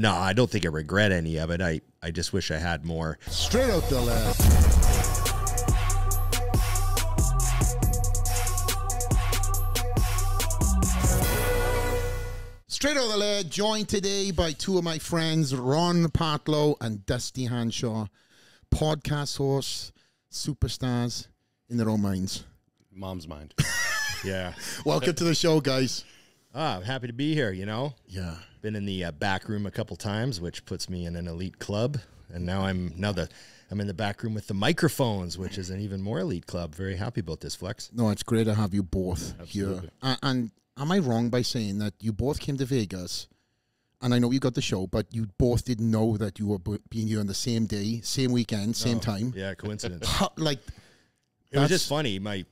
No, I don't think I regret any of it. I just wish I had more. Straight out the lab. Straight out of the lead, joined today by two of my friends, Ron Parklow and Dusty Hanshaw, podcast hosts, superstars in their own minds. Mom's mind. Yeah. Welcome to the show, guys. I'm happy to be here, you know. Yeah. Been in the back room a couple times, which puts me in an elite club. And now I'm in the back room with the microphones, which is an even more elite club. Very happy about this, Flex. No, it's great to have you both Absolutely. here. And am I wrong by saying that you both came to Vegas, and I know you got the show, but you both didn't know that you were being here on the same day, same weekend, same time? Yeah, coincidence. Like, It was just funny. My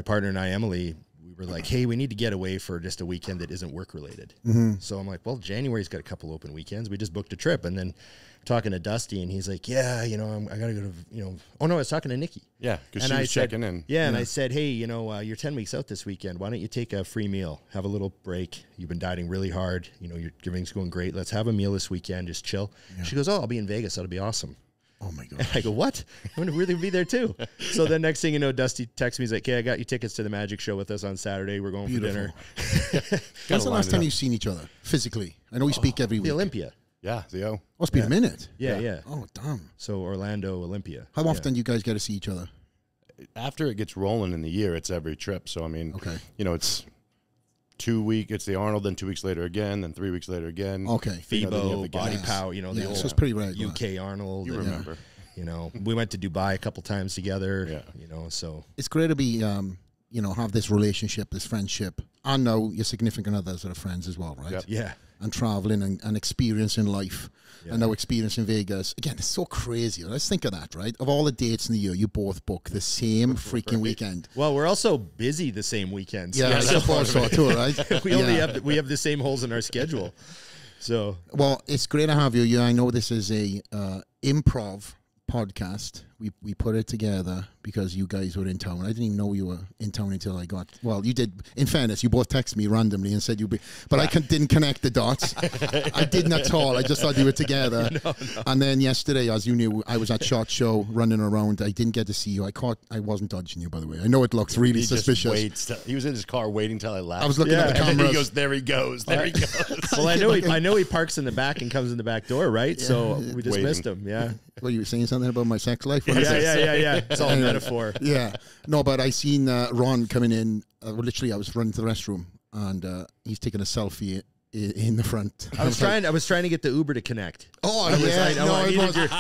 partner and I, Emily, we were like, hey, we need to get away for just a weekend that isn't work related. So I'm like, well, January's got a couple open weekends. We just booked a trip, and then talking to Dusty, and he's like, yeah, you know, I got to go to, you know, oh no, I was talking to Nikki. Yeah, because she was checking in. Yeah, and I said, hey, you know, you're 10 weeks out this weekend. Why don't you take a free meal, have a little break? You've been dieting really hard. You know, everything's going great. Let's have a meal this weekend. Just chill. Yeah. She goes, oh, I'll be in Vegas. That'll be awesome. oh my God. And I go, what? I'm going to really be there too. So then next thing you know, Dusty texts me. He's like, okay, I got you tickets to the magic show with us on Saturday. We're going for dinner. When's the last time you've seen each other physically? I know we speak every week. The Olympia. Yeah, the O. Oh, it's been a minute. Yeah. Oh, damn. So Orlando, Olympia. How often do you guys get to see each other? After it gets rolling in the year, it's every trip. So, I mean, Okay. you know, it's 2 weeks, it's the Arnold, then 2 weeks later again, then 3 weeks later again. Okay. You know, then you have FIBO, the Body gas. Power, you know, the Yeah, old so it's pretty regular. UK Arnold. You and, remember. You know, we went to Dubai a couple times together. Yeah. You know, so. It's great to be, you know, have this relationship, this friendship. I know your significant others are friends as well, right? Yep. Yeah. And traveling and experiencing life. Yeah. And now experiencing Vegas. Again, it's so crazy. Let's think of that, right? Of all the dates in the year, you both book the same freaking weekend. Well, we're also busy the same weekends. Yeah, I suppose so too, right? we only have the same holes in our schedule. So. Well, it's great to have you. Yeah, I know this is a improv podcast. We put it together because you guys were in town. I didn't even know you were in town until I got. Well, you did. In fairness, you both texted me randomly and said you'd be, but I didn't connect the dots. I didn't at all. I just thought you were together. No. And then yesterday, as you knew, I was at SHOT Show running around. I didn't get to see you. I wasn't dodging you, by the way. I know it looks really suspicious. He was in his car waiting till I left. I was looking at the and then cameras. he goes, there he goes. There he goes. Well, I know he parks in the back and comes in the back door, right? Yeah. So we just missed him. Yeah. Well, you were saying something about my sex life? Yeah. It's all a metaphor. Yeah. No, but I seen Ron coming in. Literally, I was running to the restroom, and he's taking a selfie in the front. I was trying to get the Uber to connect. Oh, I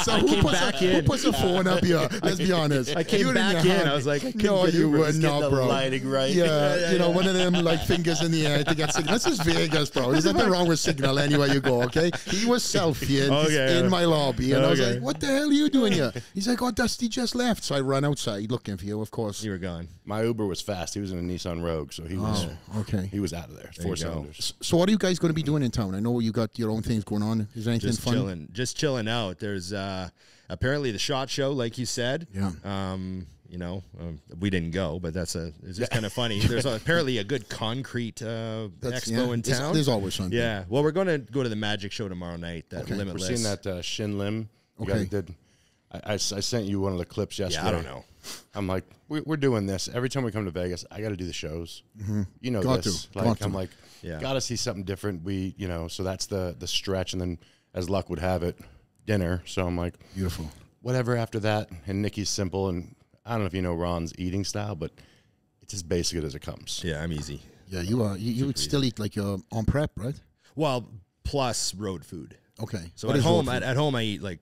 so who puts a phone up here? Let's be honest. I came back in. I was like, I no, you were not, bro. Lighting right. Yeah, you know, one of them like fingers in the air to get signal. This is Vegas, bro. There's nothing wrong with signal anywhere you go. Okay. He was selfieing in my lobby, and I was like, "What the hell are you doing here?" He's like, "Oh, Dusty just left." So I run outside looking for you. Of course, you were gone. My Uber was fast. He was in a Nissan Rogue, so he was okay. He was out of there. 4 cylinders. So what are you guys going to be doing in town? I know you got your own things going on. Is there anything fun? Just chilling out. There's apparently the SHOT Show, like you said. Yeah. You know, we didn't go, but it's just kind of funny. There's apparently a good concrete expo in town. There's always something. Yeah. Well, we're going to go to the magic show tomorrow night. That Limitless. We're seeing that Shin Lim. I sent you one of the clips yesterday. Yeah, I don't know. I'm like, we're doing this every time we come to Vegas. I got to do the shows. You know this. I'm like, got to see something different. So that's the stretch, and then as luck would have it, dinner. So I'm like, beautiful. Whatever after that. And Nikki's simple, and I don't know if you know Ron's eating style, but it's as basic as it comes. Yeah, I'm easy. Yeah, you are. You would still eat like you're on prep, right? Well, plus road food. Okay. So at home I eat like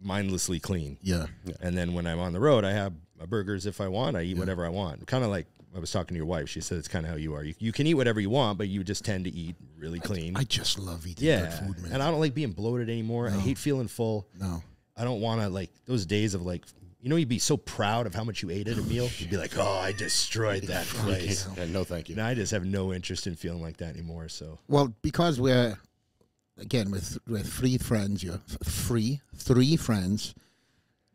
mindlessly clean. Yeah. And then when I'm on the road, I have burgers if I want. I eat whatever I want. Kind of like I was talking to your wife. She said it's kind of how you are. You can eat whatever you want, but you just tend to eat really clean. I just love eating good food, man. And I don't like being bloated anymore. No. I hate feeling full. No. I don't want to, like, those days of, like, you know, you'd be so proud of how much you ate at a meal. You'd be like, oh, I destroyed that place. Yeah, no, thank you. And I just have no interest in feeling like that anymore. So, well, because we're, again, with 3 friends, three friends,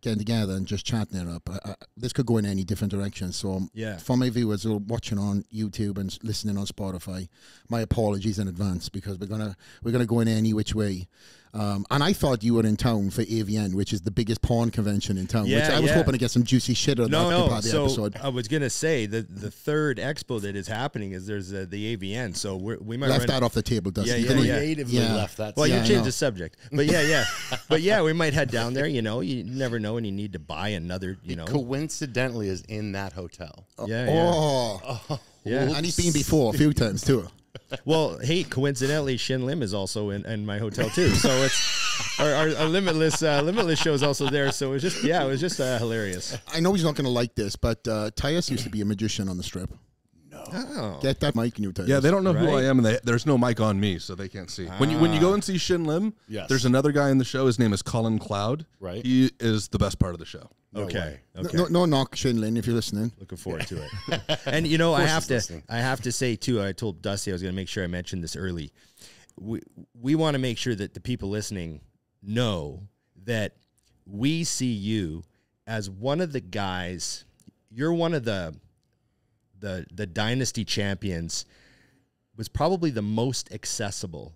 getting together and just chatting it up. This could go in any different direction. So for my viewers who are watching on YouTube and listening on Spotify, my apologies in advance, because we're gonna go in any which way. And I thought you were in town for AVN, which is the biggest porn convention in town. Which I was hoping to get some juicy shit on that part of the episode. I was gonna say the third expo that is happening is there's the AVN. So we might left that off the table, Dusty. Creatively left that. Well, you changed the subject, but but we might head down there. You know, you never know when you need to buy another. You know, coincidentally is in that hotel. And he's been before a few times too. Well, hey, coincidentally, Shin Lim is also in my hotel too. So it's our limitless show is also there. So it was just hilarious. I know he's not going to like this, but Tyus used to be a magician on the Strip. No, get that mic in your Tyus. Yeah, they don't know who I am, and there's no mic on me, so they can't see. When you go and see Shin Lim, there's another guy in the show. His name is Colin Cloud. Right, he is the best part of the show. Okay. No knock, Shin Lim, if you're listening. Looking forward to it. And you know, I have to say too, I told Dusty I was going to make sure I mentioned this early. We want to make sure that the people listening know that we see you as one of the guys. You're one of the dynasty champions. Was probably the most accessible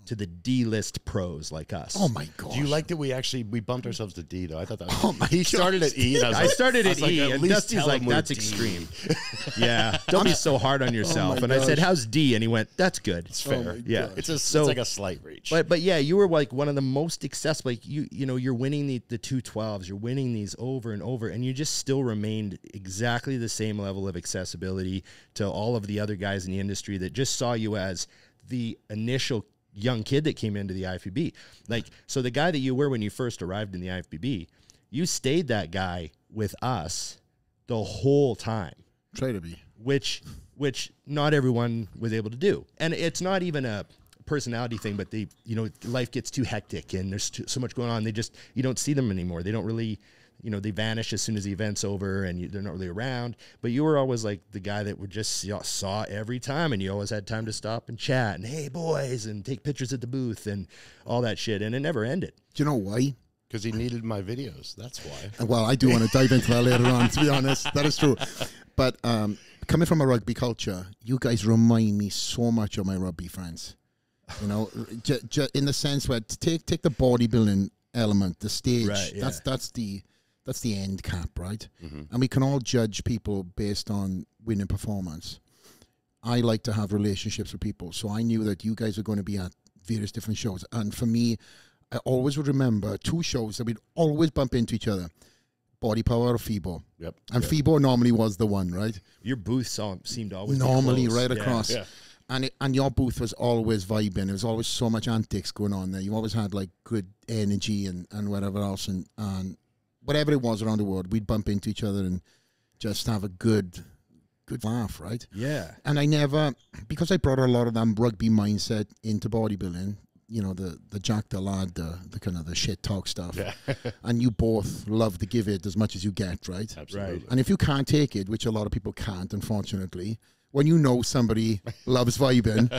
to the D-list pros like us. Oh my god! Do you like that we bumped ourselves to D though? I thought that was he started at E. And I started at E, and Dusty's like, "That's extreme." Yeah, don't be so hard on yourself. And I said, "How's D?" And he went, "That's good. It's fair." Yeah, it's like a slight reach. But yeah, you were like one of the most accessible. Like you know, you're winning the 212s. You're winning these over and over, and you just still remained exactly the same level of accessibility to all of the other guys in the industry that just saw you as the initial young kid that came into the IFBB. Like, so the guy that you were when you first arrived in the IFBB, you stayed that guy with us the whole time. Try to be. Which not everyone was able to do. And it's not even a personality thing, but life gets too hectic and there's so much going on. You don't see them anymore. They don't really, they vanish as soon as the event's over and they're not really around. But you were always like the guy that would just saw every time, and you always had time to stop and chat and, hey, boys, and take pictures at the booth and all that shit. And it never ended. Do you know why? Because he needed my videos. That's why. Well, I do want to dive into that later on, to be honest. That is true. But coming from a rugby culture, you guys remind me so much of my rugby friends. In the sense where take the bodybuilding element, the stage. Right, yeah. That's the end cap, right? Mm-hmm. And we can all judge people based on winning performance. I like to have relationships with people. So I knew that you guys were going to be at various different shows. And for me, I always would remember two shows that we'd always bump into each other. Body Power or FIBO. Yep. And FIBO normally was the one, right? Your booth seemed always normally right across. Yeah. And your booth was always vibing. There was always so much antics going on there. You always had like good energy and whatever else. And whatever it was around the world, we'd bump into each other and just have a good laugh, right? Yeah. And I never, because I brought a lot of that rugby mindset into bodybuilding, the Jack the lad, the kind of the shit talk stuff. Yeah. And you both love to give it as much as you get, right? Absolutely. Right. And if you can't take it, which a lot of people can't, unfortunately, when you know somebody loves vibing,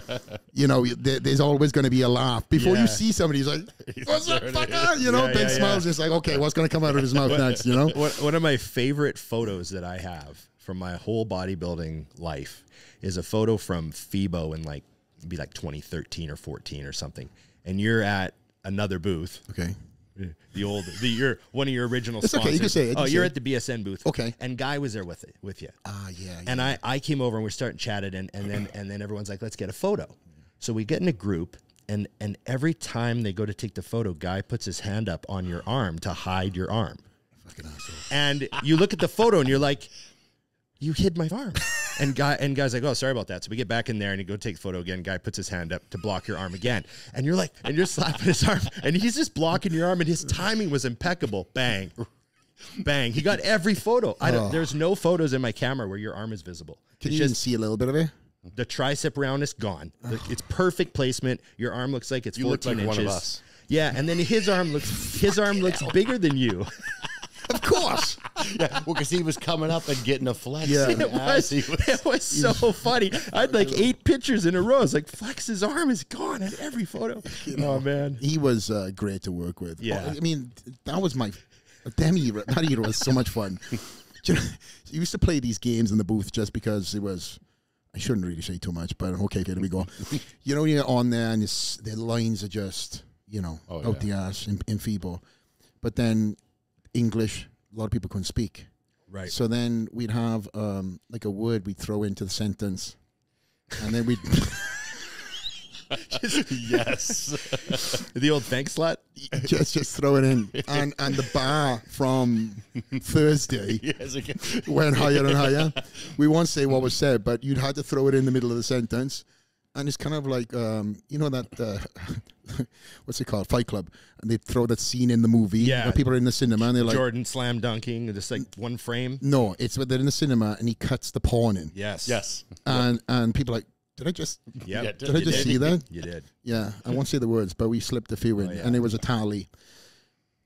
there's always going to be a laugh. Before you see somebody, he's like, what's up, fucker? Ben smiles, just like, okay, what's going to come out of his mouth next, One of my favorite photos that I have from my whole bodybuilding life is a photo from FIBO in like 2013 or 14 or something. And you're at another booth. Okay. You're one of your original sponsors. Okay, you can say it. You're at the BSN booth. Okay. And Guy was there with you. Yeah. And I came over and we're starting chatting and then everyone's like, let's get a photo. So we get in a group and every time they go to take the photo, Guy puts his hand up on your arm to hide your arm. Fucking asshole. And you look at the photo and you're like, you hid my arm. And Guy's like, oh, sorry about that. So we get back in there and you go take the photo again. Guy puts his hand up to block your arm again. And you're like, and you're slapping his arm and he's just blocking your arm and his timing was impeccable. Bang. Bang. He got every photo. There's no photos in my camera where your arm is visible. Can you just see a little bit of it? The tricep roundness gone. It's perfect placement. Your arm looks like it's 14 inches. One of us. Yeah, and then his arm looks bigger than you. Of course. Yeah, well, because he was coming up and getting a flex. Yeah. It was so funny. I had like 8 pictures in a row. It's like, Flex's arm is gone at every photo. Oh, man. He was great to work with. Yeah. I mean, that was my That era was so much fun. You used to play these games in the booth just because it was. I shouldn't really say too much, but okay, there we go. You know, you're on there and the lines are just, out the ass in FIBO. But then English, a lot of people couldn't speak. Right. So then we'd have like a word we'd throw into the sentence, and then we'd yes, the old thanks slut. Just throw it in, and the bar from Thursday went higher and higher. We won't say what was said, but you'd had to throw it in the middle of the sentence, and it's kind of like that. What's it called? Fight Club, and they throw that scene in the movie where people are in the cinema and they're like Jordan slam dunking, just like one frame. No, it's where they're in the cinema and he cuts the porn in. Yes, and people are like, did I just see that? You did. Yeah, I won't say the words, but we slipped a few in, and it was a tally.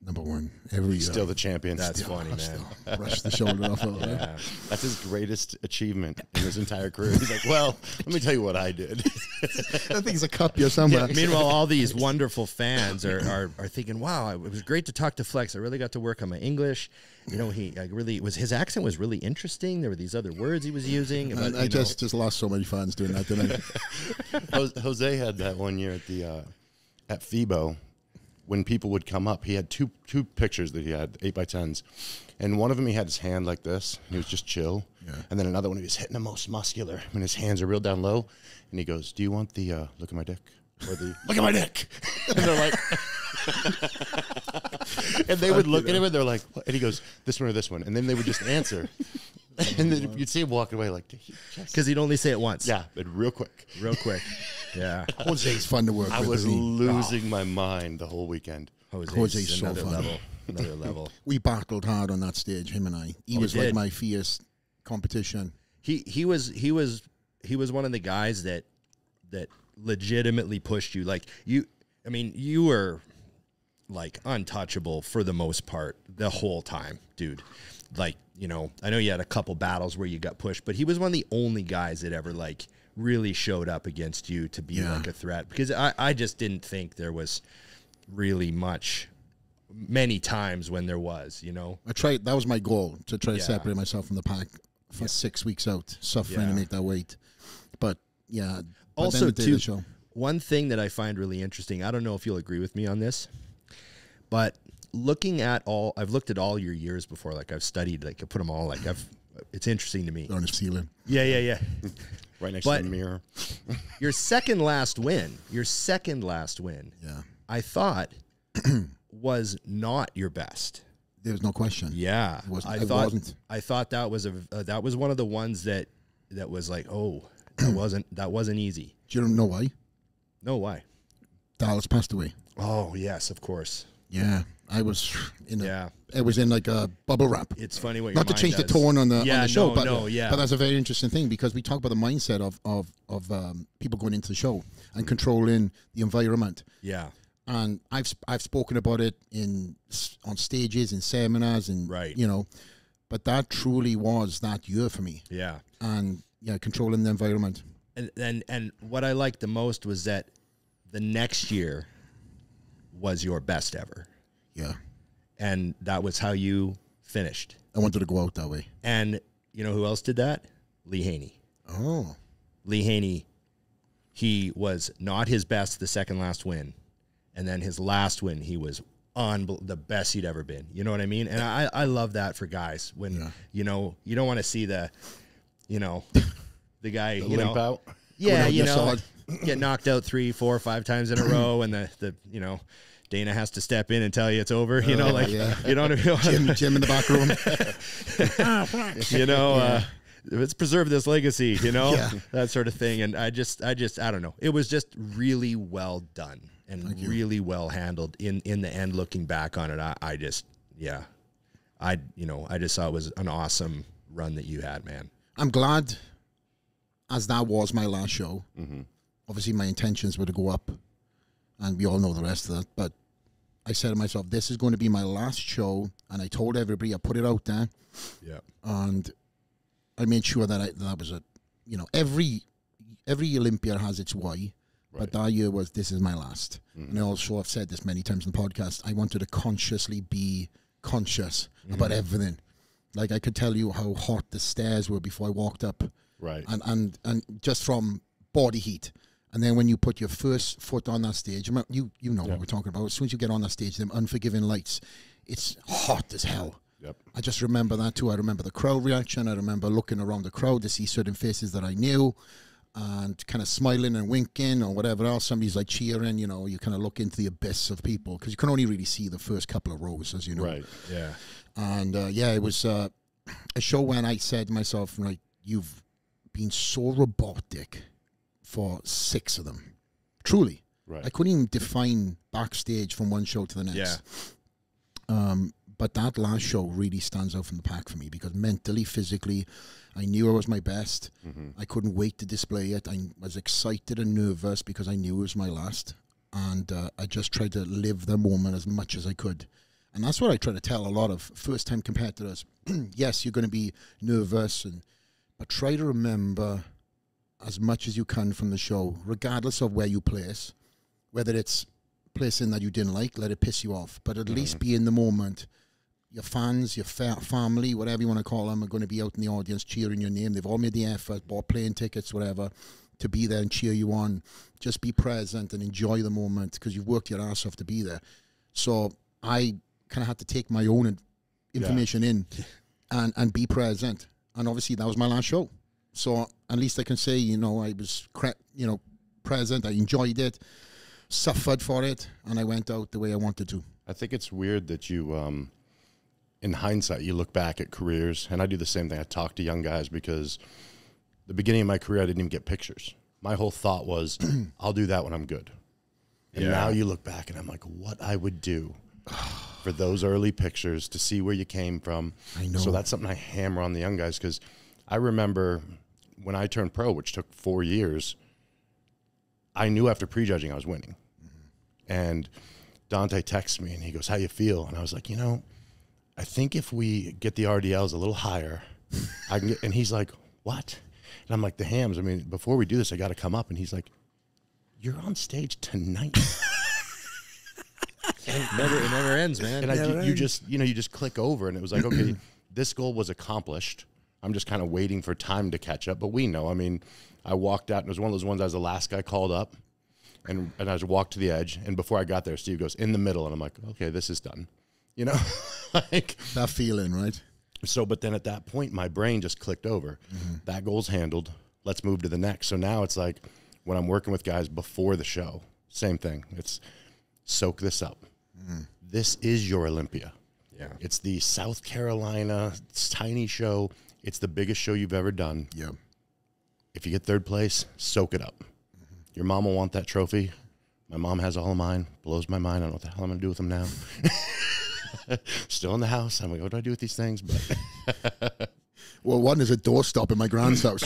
Number one every year. Still the champion. That's funny, man. Brush the shoulder off of it. Yeah. That's his greatest achievement in his entire career. He's like, well, let me tell you what I did. I think it's a cup here somewhere. Yeah, meanwhile, all these wonderful fans are thinking, wow, it was great to talk to Flex. I really got to work on my English. His accent was really interesting. There were these other words he was using. But, I just lost so many fans doing that, didn't I? Jose had that one year at FIBO. When people would come up, he had two pictures that he had, 8x10s. And one of them, he had his hand like this. And he was just chill. Yeah. And then another one, he was hitting the most muscular. When his hands are real down low. And he goes, do you want the look at my dick? Or the look at my dick? And they're like... and they would look at him and they're like... What? And he goes, this one or this one? And then they would just answer. And then you'd see him walking away like... Because he'd only say it once. Yeah, but real quick. Real quick. Yeah. Jose's fun to work with. I was losing my mind the whole weekend. Jose's so fun. Another level. We battled hard on that stage, him and I. He was like my fierce competition. He was one of the guys that legitimately pushed you. Like you were like untouchable for the most part the whole time, dude. Like, I know you had a couple battles where you got pushed, but he was one of the only guys that ever like really showed up against you to be like a threat, because I just didn't think there was really many times when there was, I tried, that was my goal, to try to separate myself from the pack for 6 weeks out, suffering to make that weight. But also too, one thing that I find really interesting, I don't know if you'll agree with me on this, but I've looked at all your years before, like I've studied, like I put them all, like it's interesting to me. On his ceiling. Yeah. Right next to the mirror. Your second last win, I thought was not your best. There's no question. Yeah. I thought that was one of the ones that was like, oh, that wasn't easy. Do you know why? No, why? Dallas passed away. Oh, yes, of course. Yeah. I was in it was in like a bubble wrap. It's funny what your not to change the tone on the show, but that's a very interesting thing, because we talk about the mindset of people going into the show and controlling the environment. Yeah, and I've spoken about it on stages, in seminars, and but that truly was that year for me. Yeah, and controlling the environment. And what I liked the most was that the next year was your best ever. Yeah. And that was how you finished. I wanted to go out that way. And you know who else did that? Lee Haney. Oh. Lee Haney, he was not his best the second last win. And then his last win, he was the best he'd ever been. You know what I mean? And I love that for guys when, you don't want to see the guy, limp out. Yeah, get knocked out 3, 4, 5 times in a row, and the Dana has to step in and tell you it's over. You know what I mean? Jim in the back room. Let's preserve this legacy. That sort of thing. And I don't know. It was just really well done and really well handled. In the end, looking back on it, I just saw it was an awesome run that you had, man. I'm glad, as that was my last show. Mm-hmm. Obviously, my intentions were to go up, and we all know the rest of that. But I said to myself, this is going to be my last show, and I told everybody, I put it out there. Yeah. And I made sure that that was every Olympia has its why, but that year was, this is my last. Mm-hmm. And I also have said this many times in the podcast, I wanted to consciously be conscious about everything. Like, I could tell you how hot the stairs were before I walked up. Right. And just from body heat. And then when you put your first foot on that stage, you know what we're talking about. As soon as you get on that stage, them unforgiving lights, it's hot as hell. Yep. I just remember that too. I remember the crowd reaction. I remember looking around the crowd to see certain faces that I knew and kind of smiling and winking or whatever else. Somebody's like cheering, you know, you kind of look into the abyss of people because you can only really see the first couple of rows, as you know. Right. Yeah. And it was a show when I said to myself, right, you've been so robotic for 6 of them. Truly. Right. I couldn't even define backstage from one show to the next. Yeah. But that last show really stands out from the pack for me because mentally, physically, I knew I was my best. I couldn't wait to display it. I was excited and nervous because I knew it was my last. And I just tried to live the moment as much as I could. And that's what I try to tell a lot of first-time competitors. Yes, you're going to be nervous, but try to remember as much as you can from the show, regardless of where you place, whether it's placing that you didn't like, let it piss you off, but at least be in the moment. Your fans, your family, whatever you want to call them, are going to be out in the audience cheering your name. They've all made the effort, bought plane tickets, whatever, to be there and cheer you on. Just be present and enjoy the moment because you've worked your ass off to be there. So I kind of had to take my own information in and be present. And obviously that was my last show. So at least I can say, you know, I was, present. I enjoyed it, suffered for it, and I went out the way I wanted to. I think it's weird that you, in hindsight, you look back at careers, and I do the same thing. I talk to young guys because the beginning of my career, I didn't even get pictures. My whole thought was, I'll do that when I'm good. And now you look back, and I'm like, what I would do for those early pictures to see where you came from. I know. So that's something I hammer on the young guys because I remember when I turned pro, which took 4 years, I knew after prejudging I was winning. And Dante texts me and he goes, how you feel? And I was like, you know, I think if we get the RDLs a little higher, I can get, and he's like, what? And I'm like, the hams, I mean, before we do this, I got to come up. And he's like, you're on stage tonight. It never ends, man. And you just click over and it was like, okay, this goal was accomplished. I'm just kind of waiting for time to catch up. But we know, I mean, I walked out and it was one of those ones I was the last guy called up and I just walked to the edge. And before I got there, Steve goes in the middle. And I'm like, okay, this is done. You know, like that feeling, right? So, but then at that point, my brain just clicked over. That goal's handled. Let's move to the next. So now it's like when I'm working with guys before the show, same thing. It's soak this up. This is your Olympia. Yeah. It's the South Carolina tiny show. It's the biggest show you've ever done. Yeah. If you get third place, soak it up. Your mom will want that trophy. My mom has all of mine. Blows my mind. I don't know what the hell I'm going to do with them now. Still in the house. I'm like, what do I do with these things? But well, one is a doorstop in my grand's house.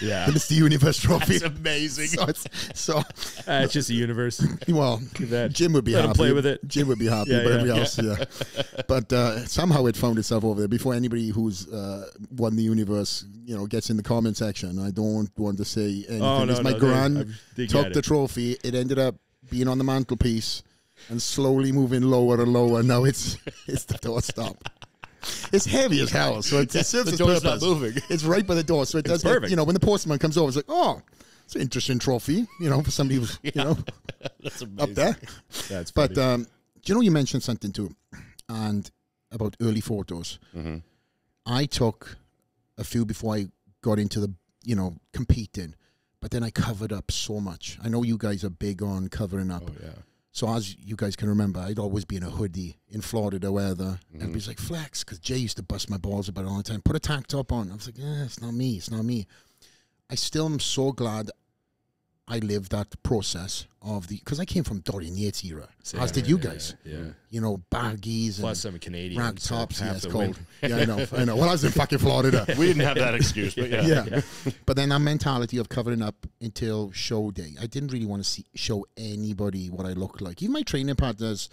Yeah. And it's the Universe trophy. That's amazing. It's just a universe. Well, Jim would be Let happy. him play with it. Jim would be happy, but everybody else, But somehow it found itself over there. Before anybody who's won the Universe, you know, gets in the comment section, I don't want to say anything. Oh, no, my gran they took the trophy. It ended up being on the mantelpiece and slowly moving lower and lower. Now it's the doorstop. It's heavy as hell, so it serves its purpose. Not moving. It's right by the door, so it does. Perfect. You know, when the postman comes over, it's like, oh, it's an interesting trophy. You know, for somebody who's That's amazing. up there. That's funny. But do you know, you mentioned something too, and about early photos. I took a few before I got into the competing, but then I covered up so much. I know you guys are big on covering up. Oh, yeah. So as you guys can remember, I'd always be in a hoodie in Florida weather. And everybody's like, flex, because Jay used to bust my balls about it all the time. Put a tank top on. I was like, it's not me. It's not me. I still am so glad I lived that process of because I came from Dorian Yates era, as did you guys. Yeah. You know, baggies Plus and I'm Canadian. rank so tops. half Yeah, it's the cold. win. Yeah, I know. Well, I was in fucking Florida. We didn't have that excuse, but Yeah. But then that mentality of covering up until show day, I didn't really want to show anybody what I looked like. Even my training partners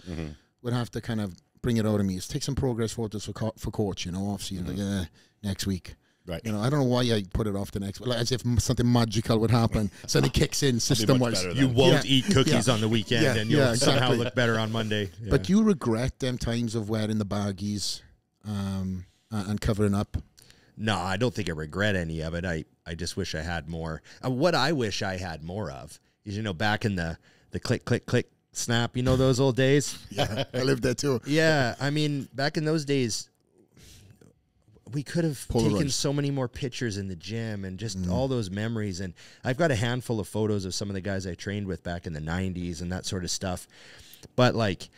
would have to kind of bring it out of me. It's take some progress photos for coach, you know, obviously, like, next week. Right. You know, I don't know why I put it off the next one, like, as if something magical would happen. Something kicks in system-wise. You won't eat cookies on the weekend, and you'll somehow look better on Monday. Yeah. But do you regret them times of wearing the baggies and covering up? No, I don't think I regret any of it. I just wish I had more. What I wish I had more of is, you know, back in the click, click, click, snap, you know, those old days? Yeah, I lived there too. Yeah, I mean, back in those days, we could have taken so many more pictures in the gym and just all those memories. And I've got a handful of photos of some of the guys I trained with back in the 90s and that sort of stuff. But, like,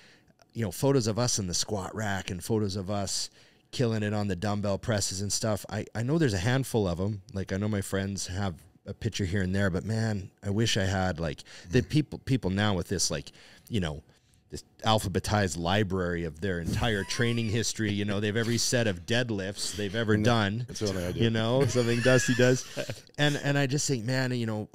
you know, photos of us in the squat rack and photos of us killing it on the dumbbell presses and stuff. I know there's a handful of them. Like, I know my friends have a picture here and there, but man, I wish I had, like, the people now with this, like, you know, this alphabetized library of their entire training history. You know, they have every set of deadlifts they've ever done. That's what I do. You know, something Dusty does. And I just think, man, you know,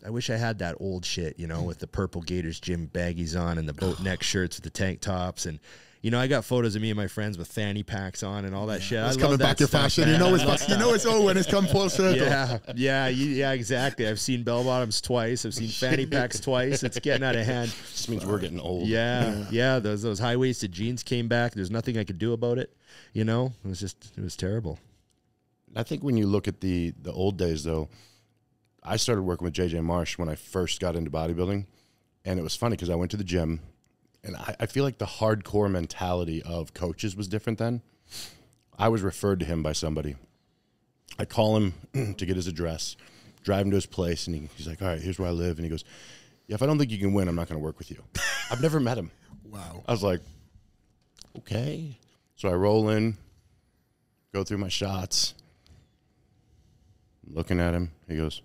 I wish I had that old shit, you know, with the purple Gators gym baggies on and the boat neck shirts with the tank tops. And, you know, I got photos of me and my friends with fanny packs on and all that shit. It's coming back to fashion. You know it's over when it's come full circle. Yeah, exactly. I've seen bell bottoms twice. I've seen fanny packs twice. It's getting out of hand. Just means we're getting old. Yeah. Those high waisted jeans came back. There's nothing I could do about it. You know, it was terrible. I think when you look at the old days, though, I started working with JJ Marsh when I first got into bodybuilding, and it was funny because I went to the gym. And I feel like the hardcore mentality of coaches was different then. I was referred to him by somebody. I call him to get his address, drive him to his place, and he's like, all right, here's where I live. And he goes, yeah, if I don't think you can win, I'm not going to work with you. I've never met him. Wow. I was like, okay. So I roll in, go through my shots, looking at him. He goes,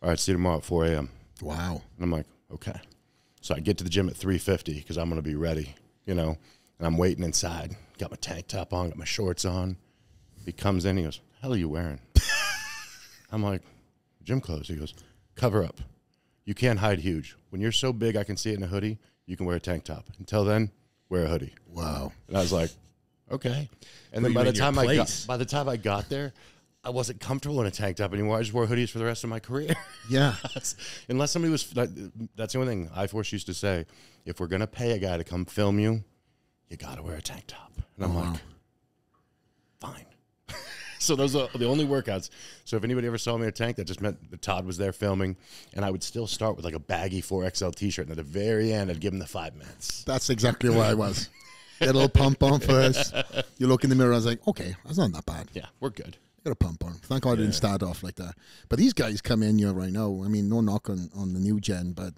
all right, see you tomorrow at 4 a.m. Wow. And I'm like, okay. So I get to the gym at 3:50 because I'm going to be ready, you know, and I'm waiting inside. Got my tank top on, got my shorts on. He comes in, he goes, what the hell are you wearing? I'm like, gym clothes. He goes, cover up. You can't hide huge. When you're so big I can see it in a hoodie, you can wear a tank top. Until then, wear a hoodie. Wow. And I was like, okay. And then by the time I got there, I wasn't comfortable in a tank top anymore. I just wore hoodies for the rest of my career. Yeah. Unless somebody was, that's the only thing I-Force used to say. If we're going to pay a guy to come film you, you got to wear a tank top. And I'm like, fine. So those are the only workouts. So if anybody ever saw me in a tank, that just meant that Todd was there filming. And I would still start with like a baggy 4XL t-shirt. And at the very end, I'd give him the 5 minutes. That's exactly where I was. Get a little pump on first. You look in the mirror, I was like, okay, that's not that bad. Yeah, we're good. Got a pump on. Thank God I didn't start off like that. But these guys come in here right now. I mean, no knock on the new gen, but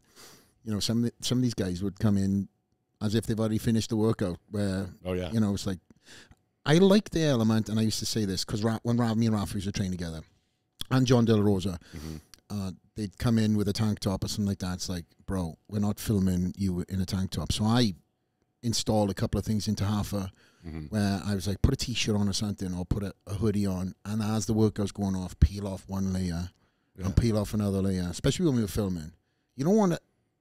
you know, some of these guys would come in as if they've already finished the workout. Where you know, it's like I like the element, and I used to say this because when me and Rafa used to train together, and John De La Rosa, they'd come in with a tank top or something like that. It's like, bro, we're not filming you in a tank top. So I installed a couple of things into Hafa. Where I was like, put a t-shirt on or something, or put a hoodie on, and as the workout's going off, peel off one layer and peel off another layer, especially when we were filming. You don't want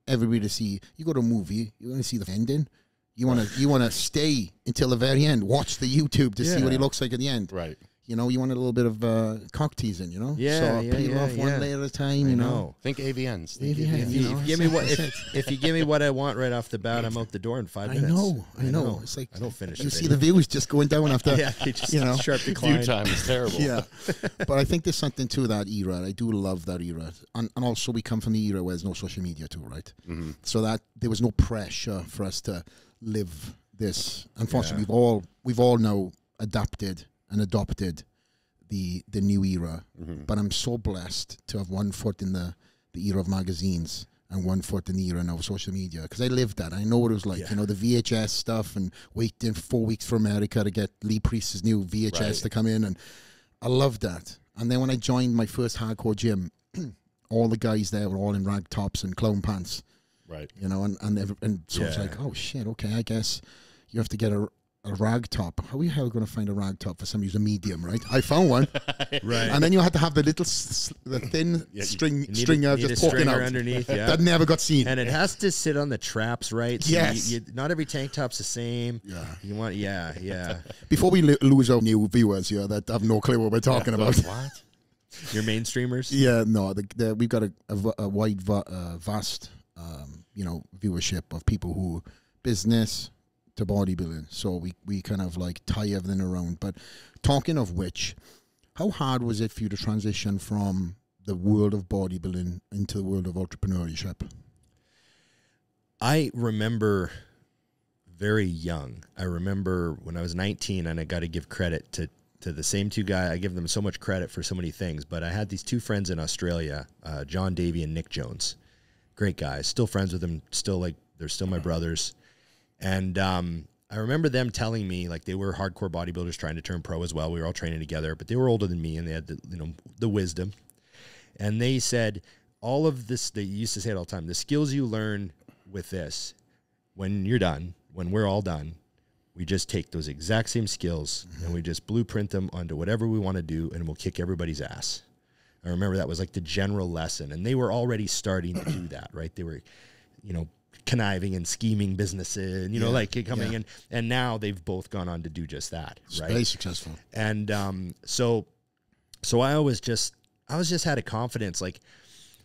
everybody to see, you go to a movie, you want to see the ending. You want to stay until the very end, watch the YouTube to see what he looks like at the end. Right. You know, you want a little bit of cock teasing, you know? Yeah, so peel off one layer at a time, you know? Think AVNs. If you give me what I want right off the bat, I'm out the door in 5 minutes. I know. It's like I don't finish. You see the views just going down after. You know, sharp decline. View time is terrible. Yeah, but I think there's something to that era. I do love that era, and also we come from the era where there's no social media too, right? So that there was no pressure for us to live this. Unfortunately, we've all now adapted and adopted the new era, but I'm so blessed to have one foot in the era of magazines and one foot in the era now of social media, because I lived that. I know what it was like, you know, the VHS stuff and waiting 4 weeks for America to get Lee Priest's new VHS to come in, and I loved that. And then when I joined my first hardcore gym, all the guys there were all in rag tops and clown pants, right? You know, and so it's like, oh shit, okay, I guess you have to get a a rag top. How the hell going to find a rag top for somebody who's a medium, right? I found one. Right. And then you had to have the little, the thin stringer just poking out. Underneath, yeah. That never got seen. And it has to sit on the traps, right? So yes. Not every tank top's the same. Yeah. You want, yeah. Before we lose our new viewers here that have no clue what we're talking about. What? Your mainstreamers? Yeah, no. We've got a wide, vast, viewership of people who business to bodybuilding, so we kind of like tie everything around. But talking of which, how hard was it for you to transition from the world of bodybuilding into the world of entrepreneurship? I remember very young. I remember when I was 19, and I got to give credit to the same two guys. I give them so much credit for so many things, but I had these two friends in Australia, John Davey and Nick Jones. Great guys. Still friends with them. They're still my brothers. And I remember them telling me, like, they were hardcore bodybuilders trying to turn pro as well. We were all training together, but they were older than me, and they had the wisdom. And they said, all of this, they used to say it all the time, the skills you learn with this, when you're done, when we're all done, we just take those exact same skills and we just blueprint them onto whatever we want to do, and we'll kick everybody's ass. I remember that was like the general lesson, and they were already starting to do that, right? They were, conniving and scheming businesses, coming in, and now they've both gone on to do just that, right? Very successful. And so I always just had a confidence, like,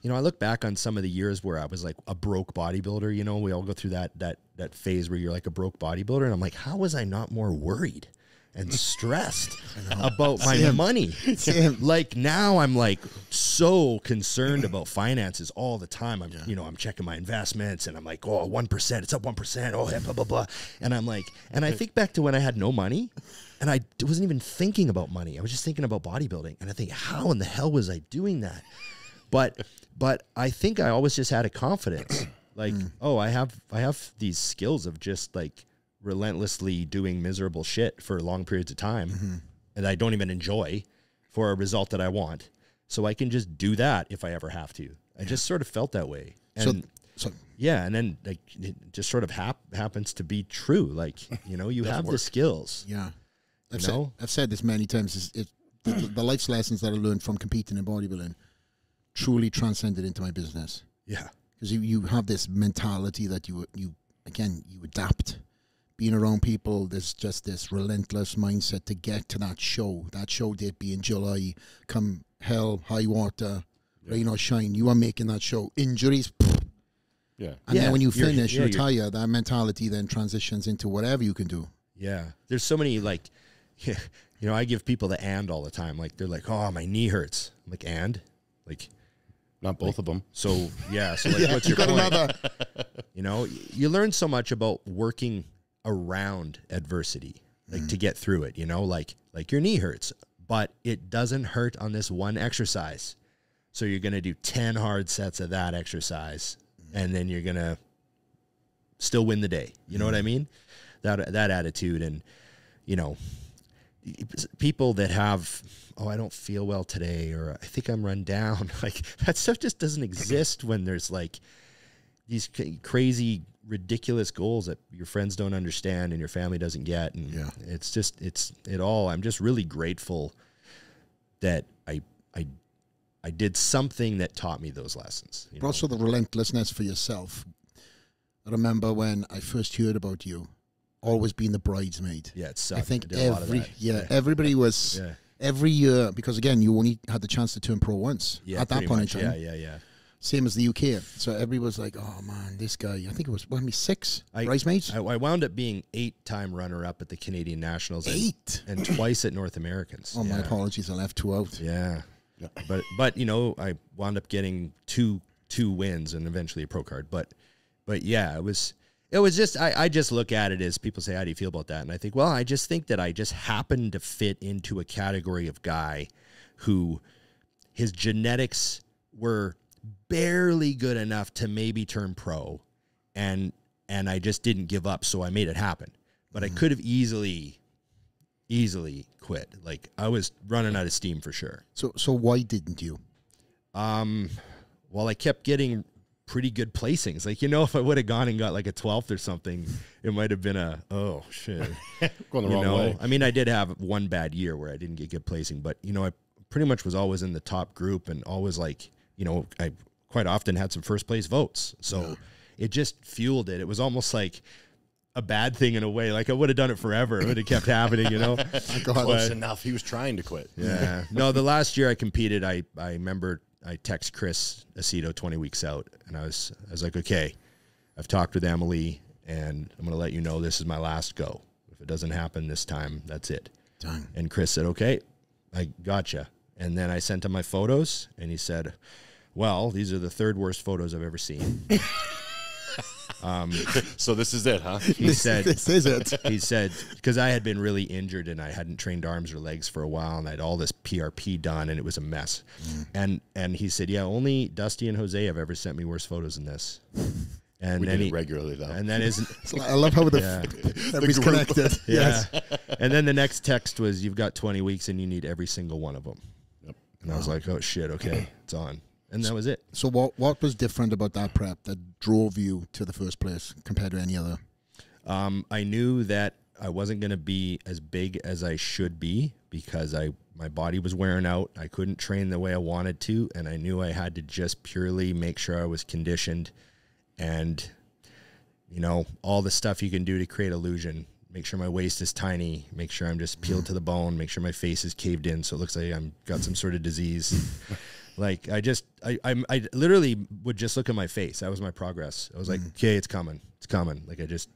I look back on some of the years where I was like a broke bodybuilder. We all go through that phase where you're like a broke bodybuilder, and I'm like, how was I not more worried and stressed about my money? Like, now I'm like so concerned about finances all the time. I'm checking my investments, and I'm like, 1%, it's up 1%. Oh, blah, blah, blah. And I'm like, and I think back to when I had no money, and I wasn't even thinking about money. I was just thinking about bodybuilding. And I think, how in the hell was I doing that? But I think I always just had a confidence, like, I have these skills of just like relentlessly doing miserable shit for long periods of time, and I don't even enjoy, for a result that I want. So I can just do that if I ever have to. I just sort of felt that way. And and then like it just sort of happens to be true. Like, you have the skills. Yeah. I've said this many times. The life's lessons that I learned from competing in bodybuilding truly transcended into my business. Yeah. Because you have this mentality that you adapt. Being around people, there's just this relentless mindset to get to that show. That show date be in July. Come hell, high water, rain or shine, you are making that show. Injuries, yeah. And then when you finish, you retire, that mentality then transitions into whatever you can do. Yeah. There's so many, like, I give people the and all the time. Like, they're like, oh, my knee hurts. I'm like, and? Like, not both of them. So, yeah. So, like, what's your point? You learn so much about working around adversity, like to get through it, like your knee hurts, but it doesn't hurt on this one exercise. So you're going to do 10 hard sets of that exercise, and then you're going to still win the day. You know what I mean? That attitude. And, people that have, I don't feel well today, or I think I'm run down, like that stuff just doesn't exist when there's like these crazy, ridiculous goals that your friends don't understand and your family doesn't get. And I'm just really grateful that I did something that taught me those lessons. But also the relentlessness for yourself. I remember when I first heard about you, always being the bridesmaid. Yeah, it sucked. I think everybody was every year, because again, you only had the chance to turn pro once at that point in time. Yeah. Same as the UK. So everybody was like, oh man, this guy, I think it was, six bridesmaids? I wound up being 8-time runner-up at the Canadian Nationals. 8? And twice at North Americans. Oh, my apologies, I left 2 out. Yeah. But I wound up getting two wins and eventually a pro card. But yeah, it was just, I just look at it as people say, how do you feel about that? And I think, well, I just think that I just happened to fit into a category of guy who his genetics were barely good enough to maybe turn pro, and I just didn't give up, so I made it happen. But I could have easily quit. Like, I was running out of steam for sure. So why didn't you? Well, I kept getting pretty good placings. Like, if I would have gone and got like a 12th or something, it might have been oh shit. Going the wrong way. I mean, I did have one bad year where I didn't get good placing, but I pretty much was always in the top group and always like, I quite often had some first place votes. So it just fueled it. It was almost like a bad thing in a way. Like I would have done it forever. It would have kept happening, Close enough. He was trying to quit. Yeah. No, the last year I competed, I remember I text Chris Aceto 20 weeks out, and I was like, okay, I've talked with Emily, and I'm going to let you know this is my last go. If it doesn't happen this time, that's it. Dang. And Chris said, okay, I gotcha. And then I sent him my photos, and he said, well, these are the third worst photos I've ever seen. So this is it, huh? He said, this is it. He said, because I had been really injured and I hadn't trained arms or legs for a while, and I had all this PRP done, and it was a mess. And he said, yeah, only Dusty and Jose have ever sent me worse photos than this. And we then do it regularly, though. And then I love how everybody's connected. Yeah. And then the next text was, you've got 20 weeks and you need every single one of them. Yep. And I was like, oh shit, okay, it's on. And that was it. So what was different about that prep that drove you to the first place compared to any other? I knew that I wasn't going to be as big as I should be because my body was wearing out. I couldn't train the way I wanted to, and I knew I had to just purely make sure I was conditioned and, all the stuff you can do to create illusion. Make sure my waist is tiny, make sure I'm just peeled to the bone, make sure my face is caved in so it looks like I'm got some sort of disease. Like I literally would just look at my face. That was my progress. I was like, okay, it's coming. It's coming. Like it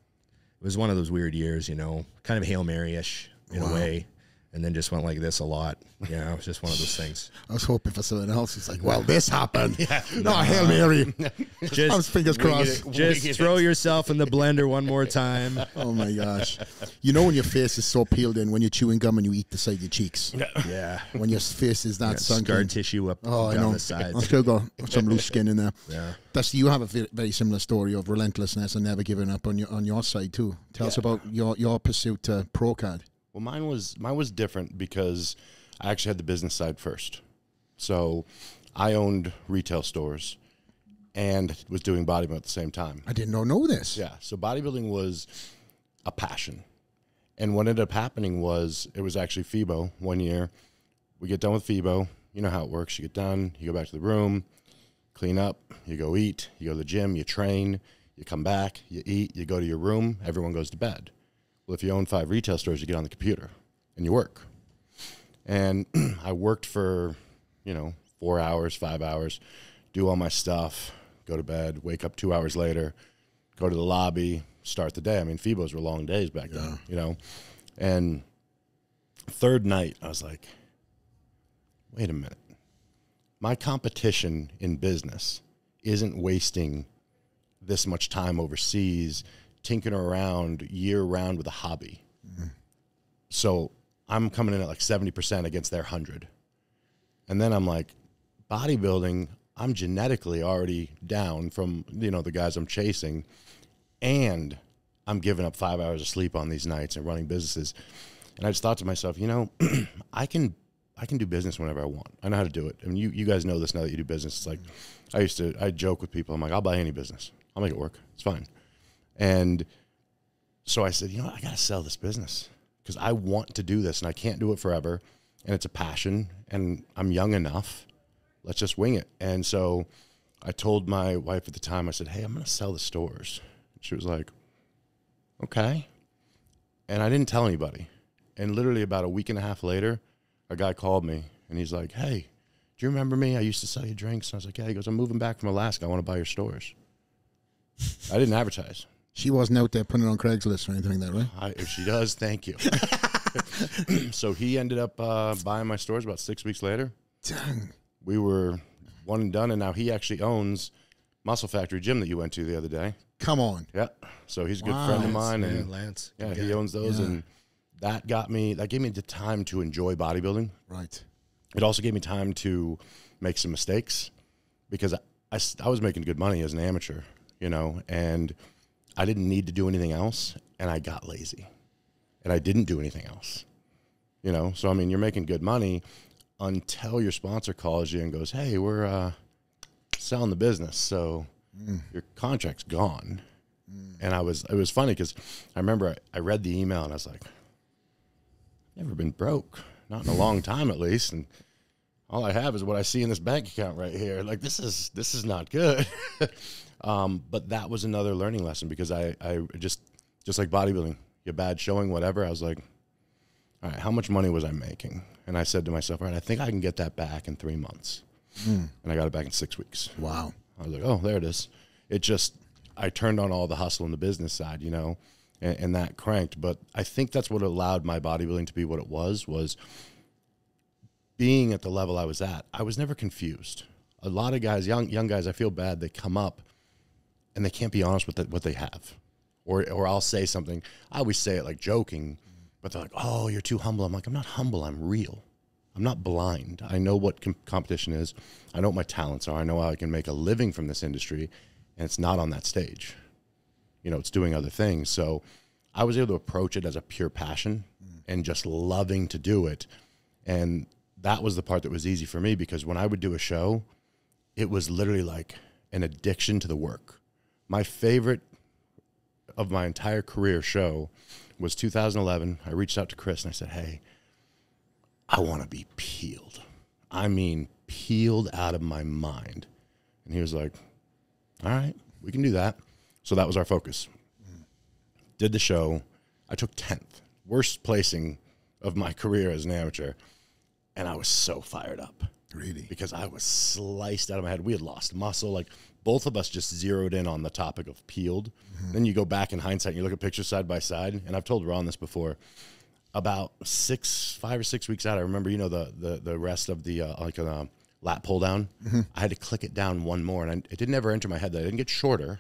was one of those weird years, kind of Hail Mary-ish in a way. And then just went like this a lot. Yeah, it was just one of those things. I was hoping for something else. It's like, well, this happened. No, Hail Mary. I was fingers crossed. Just throw yourself in the blender one more time. Oh, my gosh. When your face is so peeled in, when you're chewing gum and you eat the side of your cheeks. Yeah. When your face is that sunken. Scar tissue up down the sides. I've still got some loose skin in there. Yeah. You have a very similar story of relentlessness and never giving up on your side, too. Tell us about your pursuit to ProCAD. Well, mine was different because I actually had the business side first. So I owned retail stores and was doing bodybuilding at the same time. I didn't know this. Yeah. So bodybuilding was a passion. And what ended up happening was it was actually FIBO one year. We get done with FIBO. You know how it works. You get done, you go back to the room, clean up, you go eat, you go to the gym, you train, you come back, you eat, you go to your room, everyone goes to bed. Well, if you own 5 retail stores, you get on the computer and you work. And I worked for, 4 hours, 5 hours, do all my stuff, go to bed, wake up 2 hours later, go to the lobby, start the day. I mean, FIBOs were long days back then, And third night, I was like, wait a minute. My competition in business isn't wasting this much time overseas tinkering around year-round with a hobby. So I'm coming in at like 70% against their 100. And then I'm like, bodybuilding, I'm genetically already down from, the guys I'm chasing, and I'm giving up 5 hours of sleep on these nights and running businesses. And I just thought to myself, I can do business whenever I want. I know how to do it. I mean, you guys know this now that you do business. It's like, I joke with people. I'm like, I'll buy any business. I'll make it work. It's fine. And so I said, I got to sell this business because I want to do this and I can't do it forever. And it's a passion and I'm young enough. Let's just wing it. And so I told my wife at the time, I said, hey, I'm going to sell the stores. She was like, okay. And I didn't tell anybody. And literally about a week and a half later, a guy called me and he's like, hey, do you remember me? I used to sell you drinks. And I was like, yeah. He goes, I'm moving back from Alaska. I want to buy your stores. I didn't advertise. She wasn't out there putting it on Craigslist or anything like that, right? If she does, thank you. So he ended up buying my stores about 6 weeks later. Dang. We were one and done, and now he actually owns Muscle Factory Gym that you went to the other day. Come on. Yeah. So he's a good friend of mine. And Lance. Yeah, he owns those, and that gave me the time to enjoy bodybuilding. Right. It also gave me time to make some mistakes because I was making good money as an amateur, and I didn't need to do anything else, and I got lazy, and I didn't do anything else, So, I mean, you're making good money until your sponsor calls you and goes, hey, we're selling the business, so your contract's gone. And it was funny because I remember I read the email and I was like, never been broke, not in a long time at least. And all I have is what I see in this bank account right here. Like, this is not good. But that was another learning lesson because I just like bodybuilding, your bad showing, whatever. I was like, all right, how much money was I making? And I said to myself, all right, I think I can get that back in 3 months. And I got it back in 6 weeks. Wow. I was like, oh, there it is. I turned on all the hustle on the business side, you know, and that cranked. But I think that's what allowed my bodybuilding to be what it was being at the level I was at. I was never confused. A lot of guys, young guys, I feel bad, they come up and they can't be honest with what they have. Or I'll say something. I always say it like joking, but they're like, oh, you're too humble. I'm like, I'm not humble. I'm real. I'm not blind. I know what competition is. I know what my talents are. I know how I can make a living from this industry. And it's not on that stage. You know, it's doing other things. So I was able to approach it as a pure passion and just loving to do it. And that was the part that was easy for me because when I would do a show, it was literally like an addiction to the work. My favorite of my entire career show was 2011. I reached out to Chris and I said, hey, I want to be peeled. I mean, peeled out of my mind. And he was like, all right, we can do that. So that was our focus. Did the show. I took 10th, worst placing of my career as an amateur. And I was so fired up. Really? Because I was sliced out of my head. We had lost muscle. Like, both of us just zeroed in on the topic of peeled. Then you go back in hindsight and you look at pictures side by side. And I've told Ron this before. About 5 or 6 weeks out, I remember, you know, the rest of the lat pull down. I had to click it down one more, and it didn't ever enter my head that I didn't get shorter.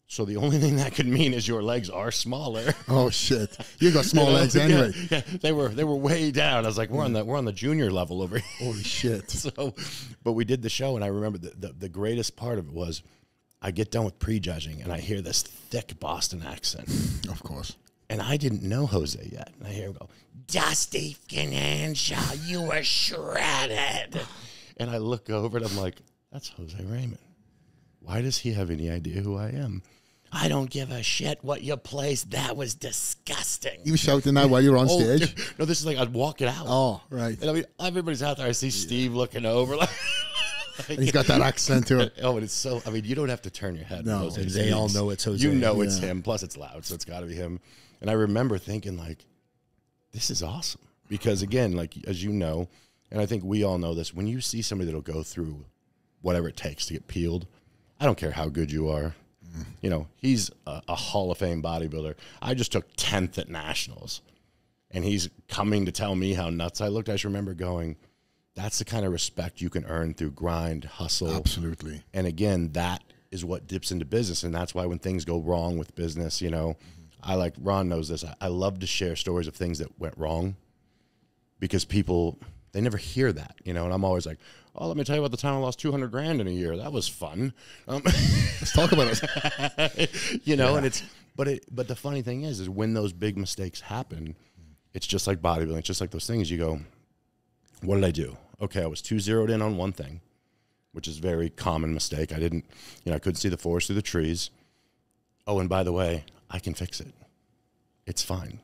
So the only thing that could mean is your legs are smaller. Oh shit! You got small legs anyway. Yeah, they were way down. I was like, we're on the junior level over here. Holy shit! So, but we did the show, and I remember the greatest part of it was, I get done with prejudging, and I hear this thick Boston accent. Of course. And I didn't know Jose yet. And I hear him go, Dusty Hanshaw, you were shredded. And I look over and I'm like, that's Jose Raymond. Why does he have any idea who I am? I don't give a shit what you placed. That was disgusting. You shouting that while you were on stage? Dude, no, this is like I'd walk it out. Oh, right. And I mean, everybody's out there. I see Steve looking over. Like, he's got that accent to it. Oh, and it's so, I mean, you don't have to turn your head. No, and they all know it's Jose. You know it's him. Plus, it's loud, so it's got to be him. And I remember thinking, like, this is awesome. Because, again, like, as you know, and I think we all know this, when you see somebody that'll go through whatever it takes to get peeled, I don't care how good you are. You know, he's a Hall of Fame bodybuilder. I just took 10th at Nationals. And he's coming to tell me how nuts I looked. I just remember going, that's the kind of respect you can earn through grind, hustle. Absolutely. And, again, that is what dips into business. And that's why when things go wrong with business, you know, I like, Ron knows this, I love to share stories of things that went wrong because people, they never hear that, you know, and I'm always like, oh, let me tell you about the time I lost 200 grand in a year. That was fun. Let's talk about it. You know, and but the funny thing is when those big mistakes happen, it's just like bodybuilding. It's just like those things you go, what did I do? Okay, I was too zeroed in on one thing, which is a very common mistake. I didn't, you know, I couldn't see the forest through the trees. Oh, and by the way, I can fix it. It's fine.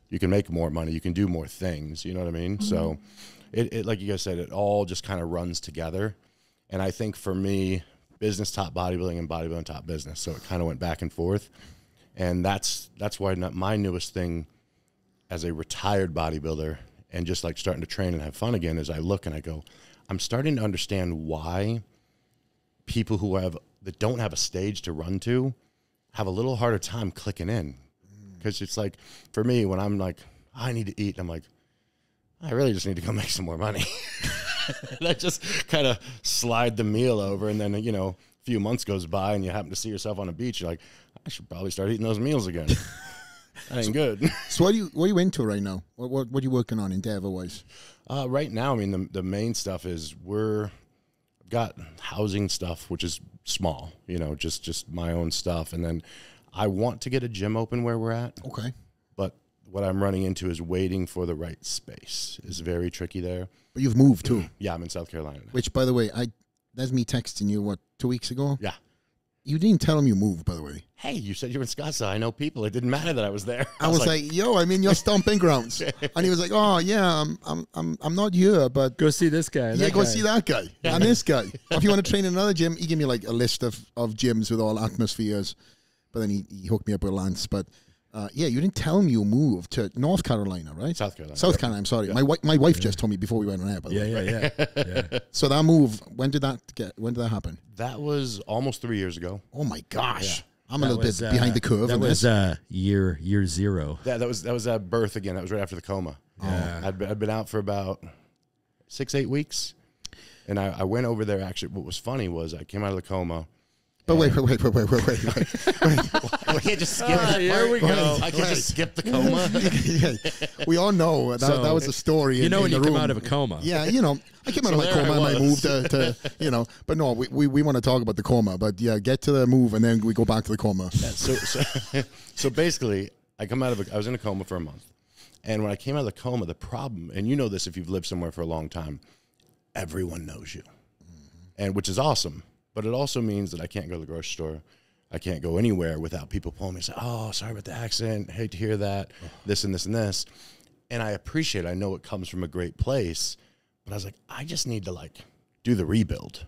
You can make more money. You can do more things. You know what I mean? So it like you guys said, it all just kind of runs together. And I think for me, business taught bodybuilding and bodybuilding taught business. So it kind of went back and forth. And that's why my newest thing as a retired bodybuilder and just like starting to train and have fun again is I look and I go, I'm starting to understand why people that don't have a stage to run to have a little harder time clicking in. Because it's like, for me, when I'm like, I need to eat, I'm like, I really just need to go make some more money. And I just kind of slide the meal over. And then, you know, a few months goes by and you happen to see yourself on a beach. You're like, I should probably start eating those meals again. That ain't good. So what are you into right now? What are you working on endeavor-wise? Right now, I mean, the main stuff is got housing stuff, which is small, you know, just my own stuff. And then I want to get a gym open where we're at. Okay. But what I'm running into is waiting for the right space. It's very tricky there. But you've moved too. Yeah, I'm in South Carolina. Which, by the way, that's me texting you, 2 weeks ago? Yeah. You didn't tell him you moved, by the way. Hey, you said you were in Scottsdale. I know people. It didn't matter that I was there. I was like, yo, I'm in your stomping grounds. And he was like, oh yeah, I'm not here, but go see this guy. Yeah, go see that guy and this guy. If you want to train in another gym, he gave me like a list of gyms with all atmospheres. But then he hooked me up with Lance. But yeah, you didn't tell me you moved to North Carolina, right? South Carolina. South Carolina. I'm sorry. Yeah. My wife just told me before we went on air. By the way. Yeah. So that move, when did that happen? That was almost 3 years ago. Oh my gosh. Yeah. I'm a little bit behind the curve. That was year zero. That was birth again. That was right after the coma. Yeah. I'd been out for about 6-8 weeks, and I went over there. Actually, what was funny was I came out of the coma. But wait. I can't just skip it. Here we go. I can't just skip the coma. We all know that was a story. You know when you come out of a coma. Yeah, I came out of my coma and I moved to but no, we want to talk about the coma. But yeah, get to the move and then we go back to the coma. Yeah, so basically, I was in a coma for a month. And when I came out of the coma, the problem, and you know this if you've lived somewhere for a long time, everyone knows you. And which is awesome. But it also means that I can't go to the grocery store. I can't go anywhere without people pulling me and say, oh, sorry about the accident. Hate to hear that. This and this and this. And I appreciate it. I know it comes from a great place. But I was like, I just need to do the rebuild.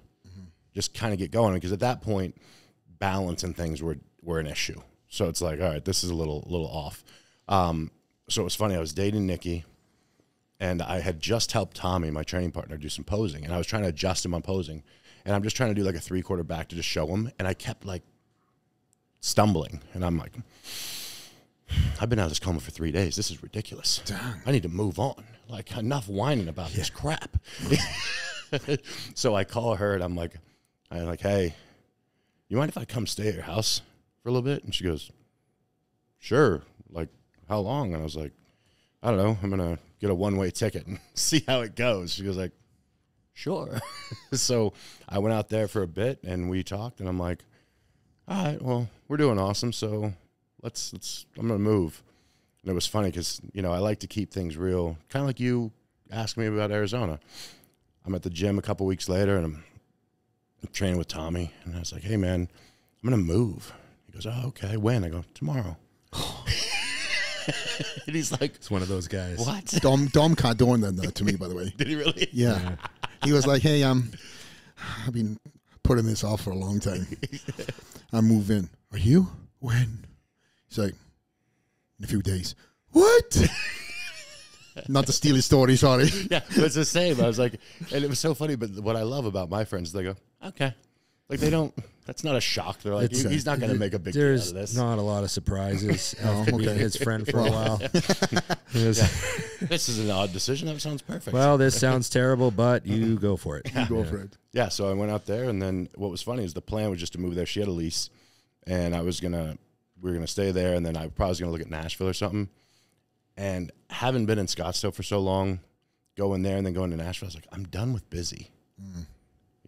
Just kind of get going. Because at that point, balance and things were an issue. So it's like, all right, this is a little off. So it was funny. I was dating Nikki. And I had just helped Tommy, my training partner, do some posing. And I was trying to adjust him on posing. And I'm just trying to do like a 3/4 back to just show him. And I kept stumbling. And I'm like, I've been out of this coma for 3 days. This is ridiculous. Dang. I need to move on. Enough whining about this crap. So I call her and I'm like, hey, you mind if I come stay at your house for a little bit? And she goes, sure. How long? And I was like, I don't know. I'm going to get a one-way ticket and see how it goes. She goes sure. So I went out there for a bit and we talked and I'm like, all right, well, we're doing awesome. So I'm going to move. And it was funny because, I like to keep things real. Kind of like you asked me about Arizona. I'm at the gym a couple weeks later and I'm training with Tommy. And I was like, hey man, I'm going to move. He goes, oh, okay. When? I go, tomorrow. And he's like, it's one of those guys. What? Dom Cardone done that to me, by the way. Did he really? Yeah. He was like, hey, I've been putting this off for a long time. I'm moving. Are you? When? He's like, in a few days. What? Not to steal his story, sorry. Yeah, it's the same. I was like, and it was so funny, but what I love about my friends, they go, okay. They don't, that's not a shock. They're like, he's not going to make a big deal out of this. There's not a lot of surprises after being his friend for a while. This is an odd decision. That sounds perfect. Well, this sounds terrible, but you go for it. You go for it. Yeah, so I went out there, and then what was funny is the plan was just to move there. She had a lease, and we were going to stay there, and then I probably was going to look at Nashville or something. And having been in Scottsdale for so long, going there and then going to Nashville, I was like, I'm done with busy.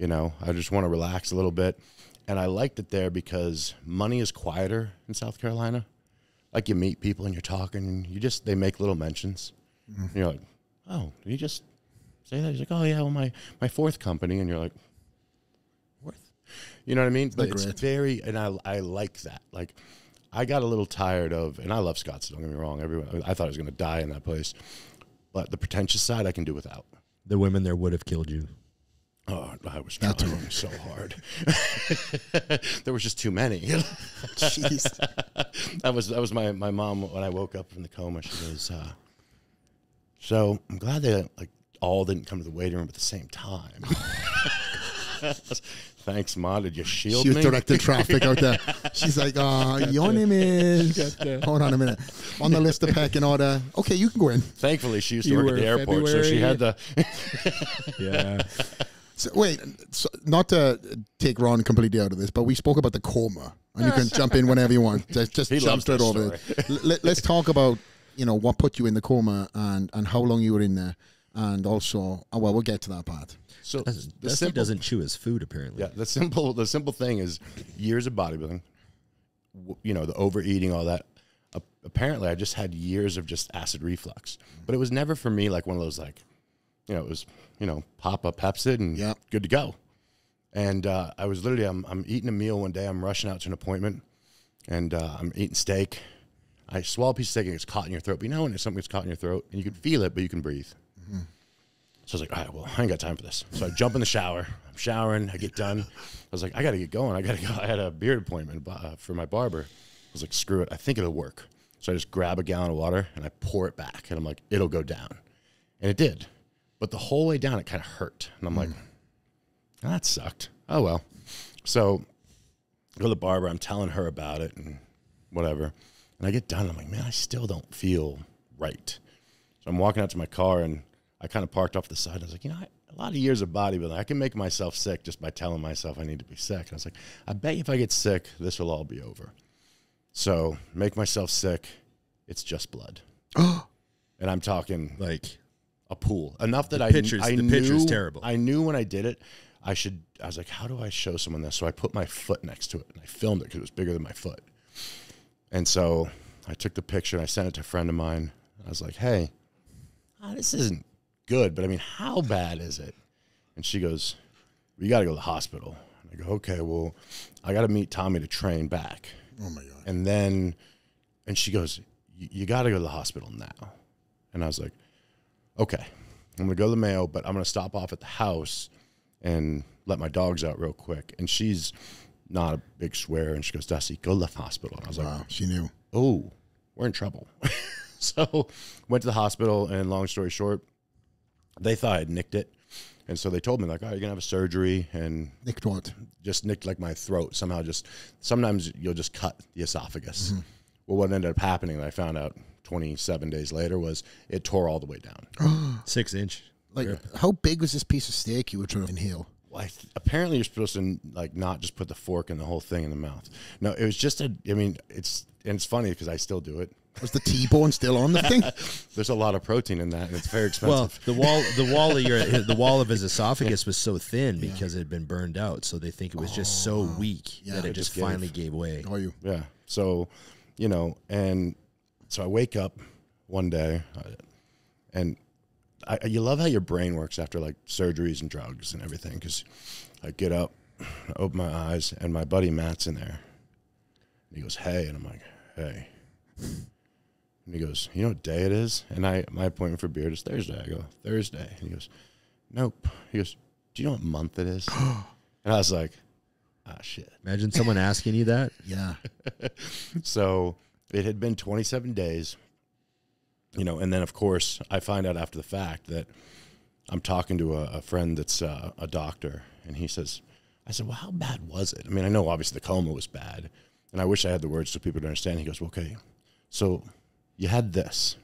I just want to relax a little bit. And I liked it there because money is quieter in South Carolina. You meet people and you're talking and they make little mentions. And you're like, oh, did you just say that? He's like, oh yeah, well my fourth company. And you're like, fourth? You know what I mean? But it's very, and I like that. I got a little tired of, and I love Scottsdale, don't get me wrong. I thought I was going to die in that place. But the pretentious side I can do without. The women there would have killed you. Oh, I was trying so hard. There was just too many. Jeez. That was my mom when I woke up from the coma. She goes, so I'm glad they all didn't come to the waiting room at the same time. Thanks, Ma. Did you shield me? She was directing traffic out there. She's like, your name is... Hold on a minute. On the list of packing order. Okay, you can go in. Thankfully, she used to work at the airport, so she had the... Yeah. So, wait, not to take Ron completely out of this, but we spoke about the coma, and you can jump in whenever you want. Just jump straight over it. Let's talk about what put you in the coma and how long you were in there, and also we'll get to that part. So Dusty doesn't chew his food apparently. Yeah, the simple thing is years of bodybuilding, the overeating, all that. Apparently, I just had years of just acid reflux, but it was never for me one of those it was, pop up Pepsid and good to go. And I was literally, I'm eating a meal one day. I'm rushing out to an appointment, and I'm eating steak. I swallow a piece of steak and it's caught in your throat. But you know when something gets caught in your throat and you can feel it, but you can breathe. Mm-hmm. So I was like, all right, well, I ain't got time for this. So I jump in the shower. I'm showering. I get done. I was like, I got to get going. I got to go. I had a beard appointment for my barber. I was like, screw it. I think it'll work. So I just grab a gallon of water and I pour it back. And I'm like, it'll go down. And it did. But the whole way down, it kind of hurt. And I'm like, oh, that sucked. Oh, well. So I go to the barber. I'm telling her about it and whatever. And I get done. I'm like, man, I still don't feel right. So I'm walking out to my car, and I kind of parked off the side. I was like, you know, a lot of years of bodybuilding, I can make myself sick just by telling myself I need to be sick. And I was like, I bet if I get sick, this will all be over. So make myself sick. It's just blood. And I'm talking like a pool. Enough that the picture's terrible. I knew when I did it, I was like, how do I show someone this? So I put my foot next to it, and I filmed it because it was bigger than my foot. And so I took the picture and I sent it to a friend of mine. I was like, hey, this isn't good, but I mean, how bad is it? And she goes, well, you got to go to the hospital. And I go, okay, well, I got to meet Tommy to train back. Oh, my God. And she goes, you got to go to the hospital now. And I was like, okay, I'm going to go to the Mayo, but I'm going to stop off at the house and let my dogs out real quick. And she's not a big swear, and she goes, Dusty, go to the hospital. And I was like, wow, she knew. Oh, we're in trouble. So went to the hospital, and long story short, they thought I'd nicked it. And so they told me, like, all right, you're going to have a surgery. And nicked what? Just nicked, like, my throat. Sometimes you'll just cut the esophagus. Mm-hmm. Well, what ended up happening that I found out 27 days later was it tore all the way down. 6 inch. Like, how big was this piece of steak you were trying to inhale? Well, apparently you're supposed to, like, not just put the fork and the whole thing in the mouth. No, it was just it's funny because I still do it. Was the T-bone still on the thing? There's a lot of protein in that, and it's very expensive. Well, the wall of his esophagus was so thin because it had been burned out, so they think it was just so weak that it just finally gave way. Oh, yeah. So, you know, and so I wake up one day, and you love how your brain works after, like, surgeries and drugs and everything, because I get up, I open my eyes, and my buddy Matt's in there. And he goes, hey, and I'm like, hey. And he goes, you know what day it is? And my appointment for beard is Thursday. I go, Thursday. And he goes, nope. He goes, do you know what month it is? And I was like, shit. Imagine someone asking you that. Yeah. So it had been 27 days, you know, and then, of course, I find out after the fact that I'm talking to a friend that's a doctor, and he says, I said, well, how bad was it? I mean, I know obviously the coma was bad, and I wish I had the words so people would understand. He goes, well, okay, so you had this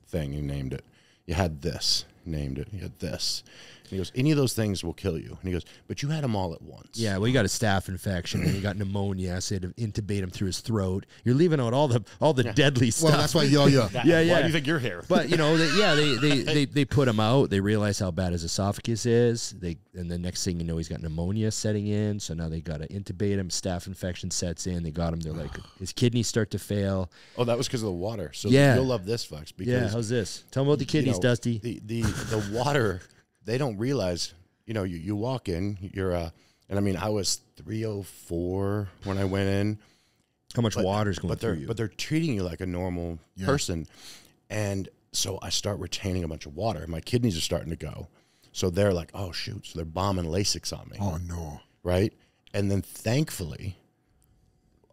thing, you named it. You had this, named it. You had this. And he goes, any of those things will kill you. And he goes, but you had them all at once. Yeah, well, you got a staph infection, and you got pneumonia, so they had to intubate him through his throat. You're leaving out all the deadly stuff. Well, that's why yeah. Why do you think you're here? But, you know, they put him out. They realize how bad his esophagus is. And the next thing you know, he's got pneumonia setting in, so now they got to intubate him. Staph infection sets in. They got him. They're like, his kidneys start to fail. Oh, that was because of the water. So you'll love this, Fox. Because, how's this? Tell them about the kidneys, Dusty. The water, they don't realize. You know, you walk in, and I mean, I was 304 when I went in. How much water's going through you? But they're treating you like a normal person. And so I start retaining a bunch of water. My kidneys are starting to go. So they're like, oh, shoot. So they're bombing Lasix on me. Oh, no. Right? And then thankfully,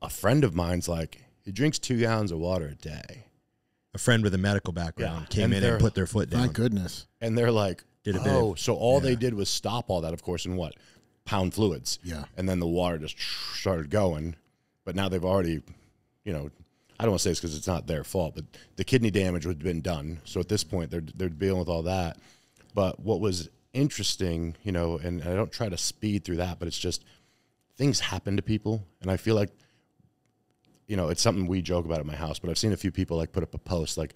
a friend of mine's like, he drinks 2 gallons of water a day. A friend with a medical background came in and put their foot down. Thank goodness. And they're like, so all they did was stop all that, of course, in what? Pound fluids. Yeah. And then the water just started going. But now they've already, you know, I don't want to say this because it's not their fault, but the kidney damage had been done. So at this point, they're dealing with all that. But what was interesting, you know, and I don't try to speed through that, but it's just things happen to people. And I feel like, you know, it's something we joke about at my house, but I've seen a few people, like, put up a post, like,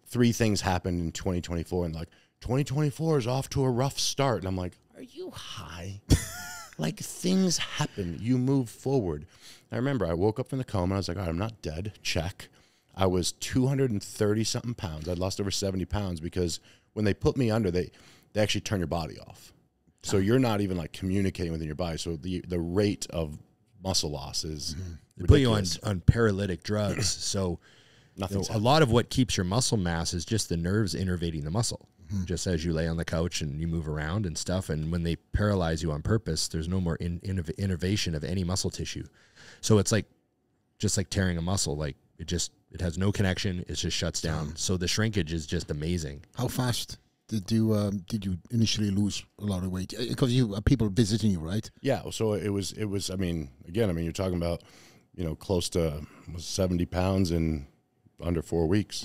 3 things happened in 2024, and, like, 2024 is off to a rough start. And I'm like, are you high? Like, things happen. You move forward. I remember I woke up from the coma. And I was like, all right, I'm not dead. Check. I was 230-something pounds. I'd lost over 70 pounds because when they put me under, they actually turn your body off. So you're not even like communicating within your body. So the rate of muscle loss is they put you on paralytic drugs. So a lot of what keeps your muscle mass is just the nerves innervating the muscle. Just as you lay on the couch and you move around and stuff. And when they paralyze you on purpose, there's no more innervation of any muscle tissue. So it's like, just like tearing a muscle, like it has no connection. It just shuts down. So the shrinkage is just amazing. How fast did you initially lose a lot of weight? Because you people visiting you, right? Yeah. So it was, I mean, again, you're talking about, close to 70 pounds in under 4 weeks,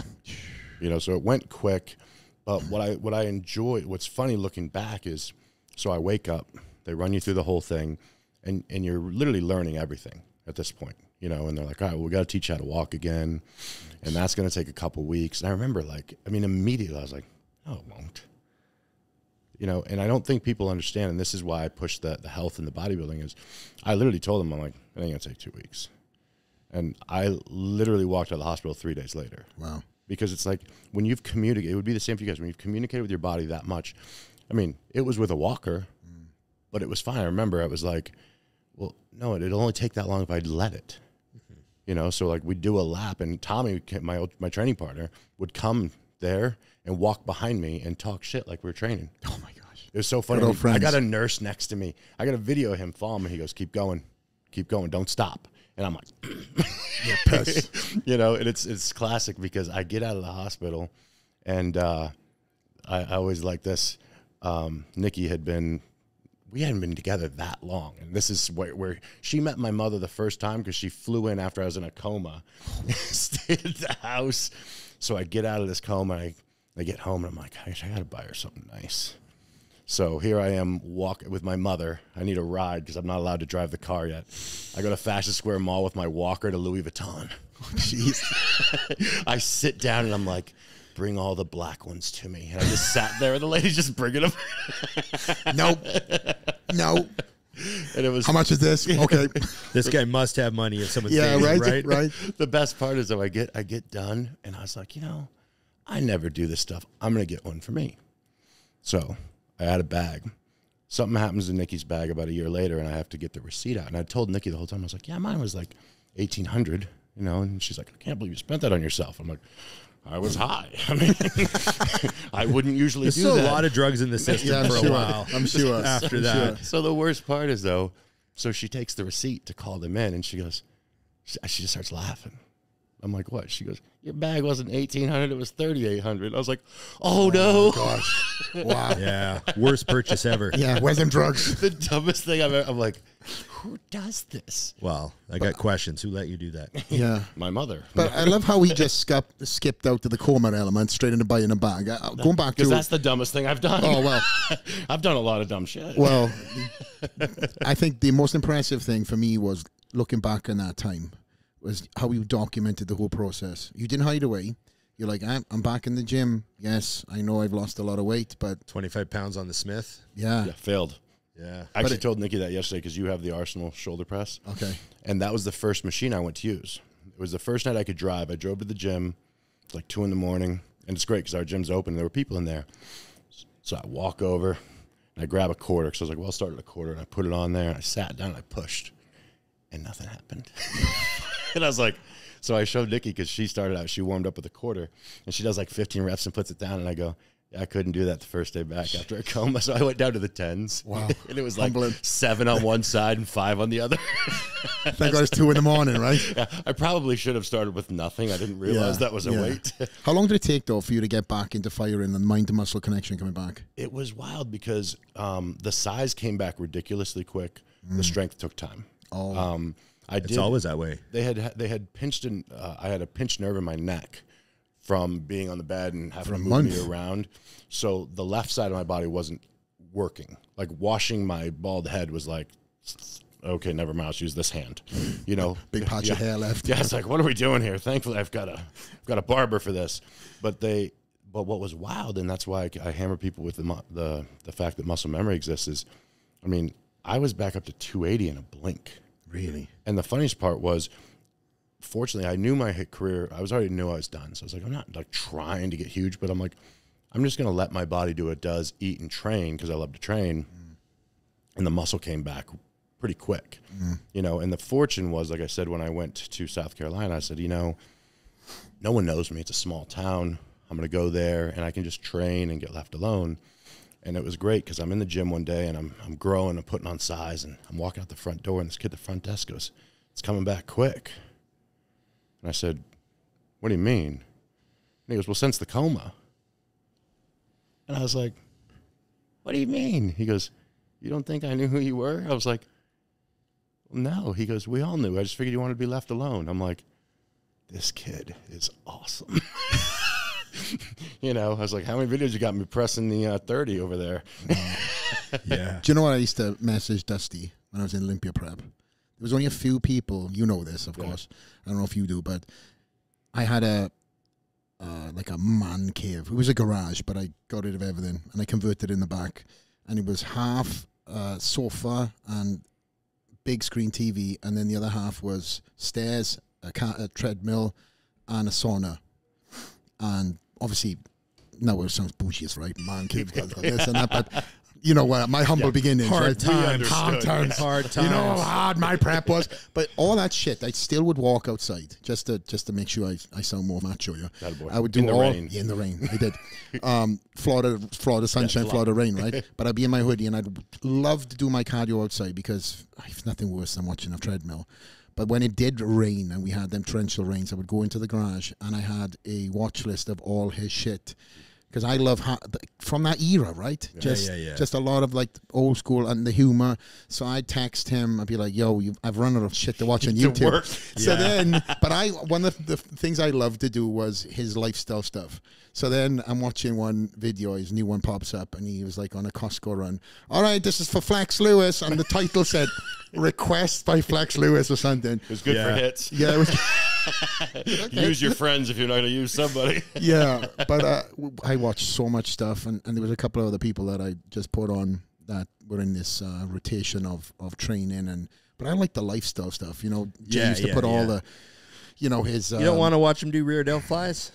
so it went quick. But what I enjoy, what's funny looking back is, so I wake up, they run you through the whole thing, and you're literally learning everything at this point, and they're like, all right, well, we got to teach you how to walk again, and that's going to take a couple weeks. And I remember, immediately I was like, no, it won't. And I don't think people understand, and this is why I push the health and the bodybuilding, is I literally told them, I'm like, it ain't going to take 2 weeks. And I literally walked out of the hospital 3 days later. Wow. Because it's like when you've communicated, it would be the same for you guys. When you've communicated with your body that much, it was with a walker, but it was fine. I remember I was like, well, no, it'd only take that long if I'd let it. So like we'd do a lap, and Tommy, my training partner, would come there and walk behind me and talk shit like we were training. Oh my gosh. It was so funny. I got a nurse next to me. I got a video of him falling, and he goes, keep going, don't stop. And I'm like, yeah, piss. And it's classic because I get out of the hospital, and I always like this. Nikki we hadn't been together that long. And this is where she met my mother the first time, because she flew in after I was in a coma, stayed at the house. So I get out of this coma, and I get home, and I'm like, I got to buy her something nice. So here I am walking with my mother. I need a ride because I'm not allowed to drive the car yet. I go to Fashion Square Mall with my walker to Louis Vuitton. Jeez. I sit down and I'm like, bring all the black ones to me. And I just sat there and the lady's just bringing them. Nope. And it was, how much is this? Okay. This guy must have money if someone's right. The best part is, though, I get done and I was like, I never do this stuff. I'm going to get one for me. So I had a bag. Something happens in Nikki's bag about a year later, and I have to get the receipt out. And I told Nikki the whole time, I was like, yeah, mine was like $1,800, and she's like, I can't believe you spent that on yourself. I'm like, I was high. I wouldn't usually do that. There's still a lot of drugs in the system for a while. I'm sure. After that. So the worst part is, though, so she takes the receipt to call them in, and she goes, she just starts laughing. I'm like, what? She goes, your bag wasn't $1,800, it was $3,800. I was like, oh no. Gosh. Wow. Yeah. Worst purchase ever. Yeah. Where's them drugs? The dumbest thing I've ever. I'm like, who does this? Well, I got questions. Who let you do that? Yeah. My mother. But I love how we just skipped out to the coma element straight into buying a bag. Going back to. Because that's the dumbest thing I've done. Oh, well. I've done a lot of dumb shit. Well, I think the most impressive thing for me was looking back on that time. Was how you documented the whole process. You didn't hide away. You're like, I'm back in the gym. Yes, I know I've lost a lot of weight, but 25 pounds on the Smith. Yeah, failed. Yeah, I actually told Nikki that yesterday because you have the Arsenal shoulder press. Okay, and that was the first machine I went to use. It was the first night I could drive. I drove to the gym. It's like 2 a.m, and it's great because our gym's open. And there were people in there, so I walk over and I grab a quarter because I was like, well, I'll start at a quarter, and I put it on there and I sat down and I pushed, and nothing happened. And I was like, so I showed Nikki because she started out, she warmed up with a quarter, and she does like 15 reps and puts it down. And I go, yeah, I couldn't do that the first day back after a coma. So I went down to the 10s. Wow. And it was like 7 on one side and 5 on the other. Thank God it's 2 a.m, right? Yeah, I probably should have started with nothing. I didn't realize that was a weight. How long did it take, though, for you to get back into firing and mind-to-muscle connection coming back? It was wild because the size came back ridiculously quick. The strength took time. Oh. It's always that way. They had pinched I had a pinched nerve in my neck from being on the bed and having to move me around. So the left side of my body wasn't working. Like washing my bald head was like, okay, never mind, I'll use this hand. Big patch of hair left. Yeah, it's like, what are we doing here? Thankfully, I've got a barber for this. But what was wild, and that's why I hammer people with the fact that muscle memory exists is, I was back up to 280 in a blink. Really? And the funniest part was, fortunately, I knew my career. I already knew I was done. So I was like, I'm not like trying to get huge, but I'm like, I'm just going to let my body do what it does, eat and train because I love to train. and the muscle came back pretty quick, you know. And the fortune was, like I said, when I went to South Carolina, I said, you know, no one knows me. It's a small town. I'm going to go there and I can just train and get left alone. And it was great because I'm in the gym one day and I'm growing, I'm putting on size, and I'm walking out the front door, and this kid at the front desk goes, it's coming back quick. And I said, what do you mean? And he goes, well, since the coma. And I was like, what do you mean? He goes, you don't think I knew who you were? I was like, well, no. He goes, we all knew. I just figured you wanted to be left alone. I'm like, this kid is awesome. You know, I was like, how many videos you got me pressing the 30 over there? Yeah. Do you know what I used to message Dusty when I was in Olympia prep? There was only a few people, you know this, of course. I don't know if you do, but I had a like a man cave. It was a garage, but I got rid of everything and I converted it in the back. And it was half sofa and big screen TV, and then the other half was stairs, a treadmill, and a sauna. And obviously, now it sounds bougie, right? Man cave's got this and that, but you know what? My humble beginnings, hard right? hard times. You know how hard my prep was. But all that shit, I still would walk outside just to make sure I sound more macho. Yeah, I would do in rain. Yeah, in the rain. I did. Florida sunshine, Florida rain, right? But I'd be in my hoodie and I'd love to do my cardio outside because I have nothing worse than watching a treadmill. But when it did rain and we had them torrential rains, I would go into the garage and I had a watch list of all his shit. Because I love from that era, right? Just a lot of like old school and the humor. So I'd text him. I'd be like, "Yo, I've run out of shit to watch on YouTube." So then, but one of the things I loved to do was his lifestyle stuff. So then I'm watching one video, his new one pops up, and he was like on a Costco run. All right, this is for Flex Lewis, and the title said "Request by Flex Lewis" or something. It was good for hits. Yeah, it was. Use your friends if you're not going to use somebody. Yeah, but I watched so much stuff, and there was a couple of other people that I just put on that were in this rotation of training, but I like the lifestyle stuff. You know, Jay used to put all the, you know, his. You don't want to watch him do rear delt flies?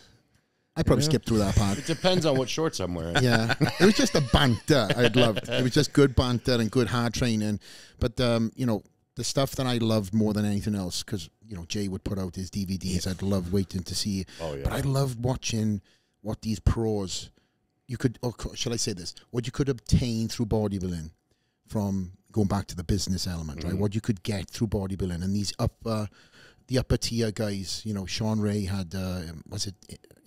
I probably skipped through that part. It depends on what shorts I'm wearing. Yeah, it was just a banter I'd loved. It was just good banter and good hard training, but you know, the stuff that I loved more than anything else, because you know Jay would put out his DVDs. I'd love waiting to see. Oh yeah. But I loved watching what these pros you could. Or shall I say this? What you could obtain through bodybuilding, from going back to the business element, right? What you could get through bodybuilding, and these the upper tier guys. You know, Sean Ray had was it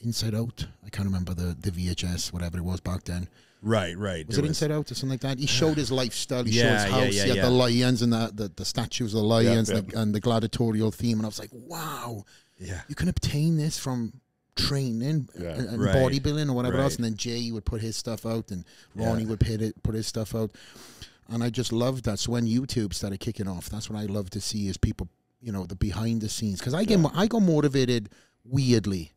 Inside Out? I can't remember the VHS, whatever it was back then. Right. Was it Inside Out or something like that? He showed his lifestyle. He showed his house. He had the lions and the statues of the lions and the gladiatorial theme. And I was like, wow, you can obtain this from training and bodybuilding or whatever else. And then Jay would put his stuff out, and Ronnie would put his stuff out. And I just loved that. So when YouTube started kicking off, that's what I love to see is people, you know, the behind the scenes. Because I got motivated weirdly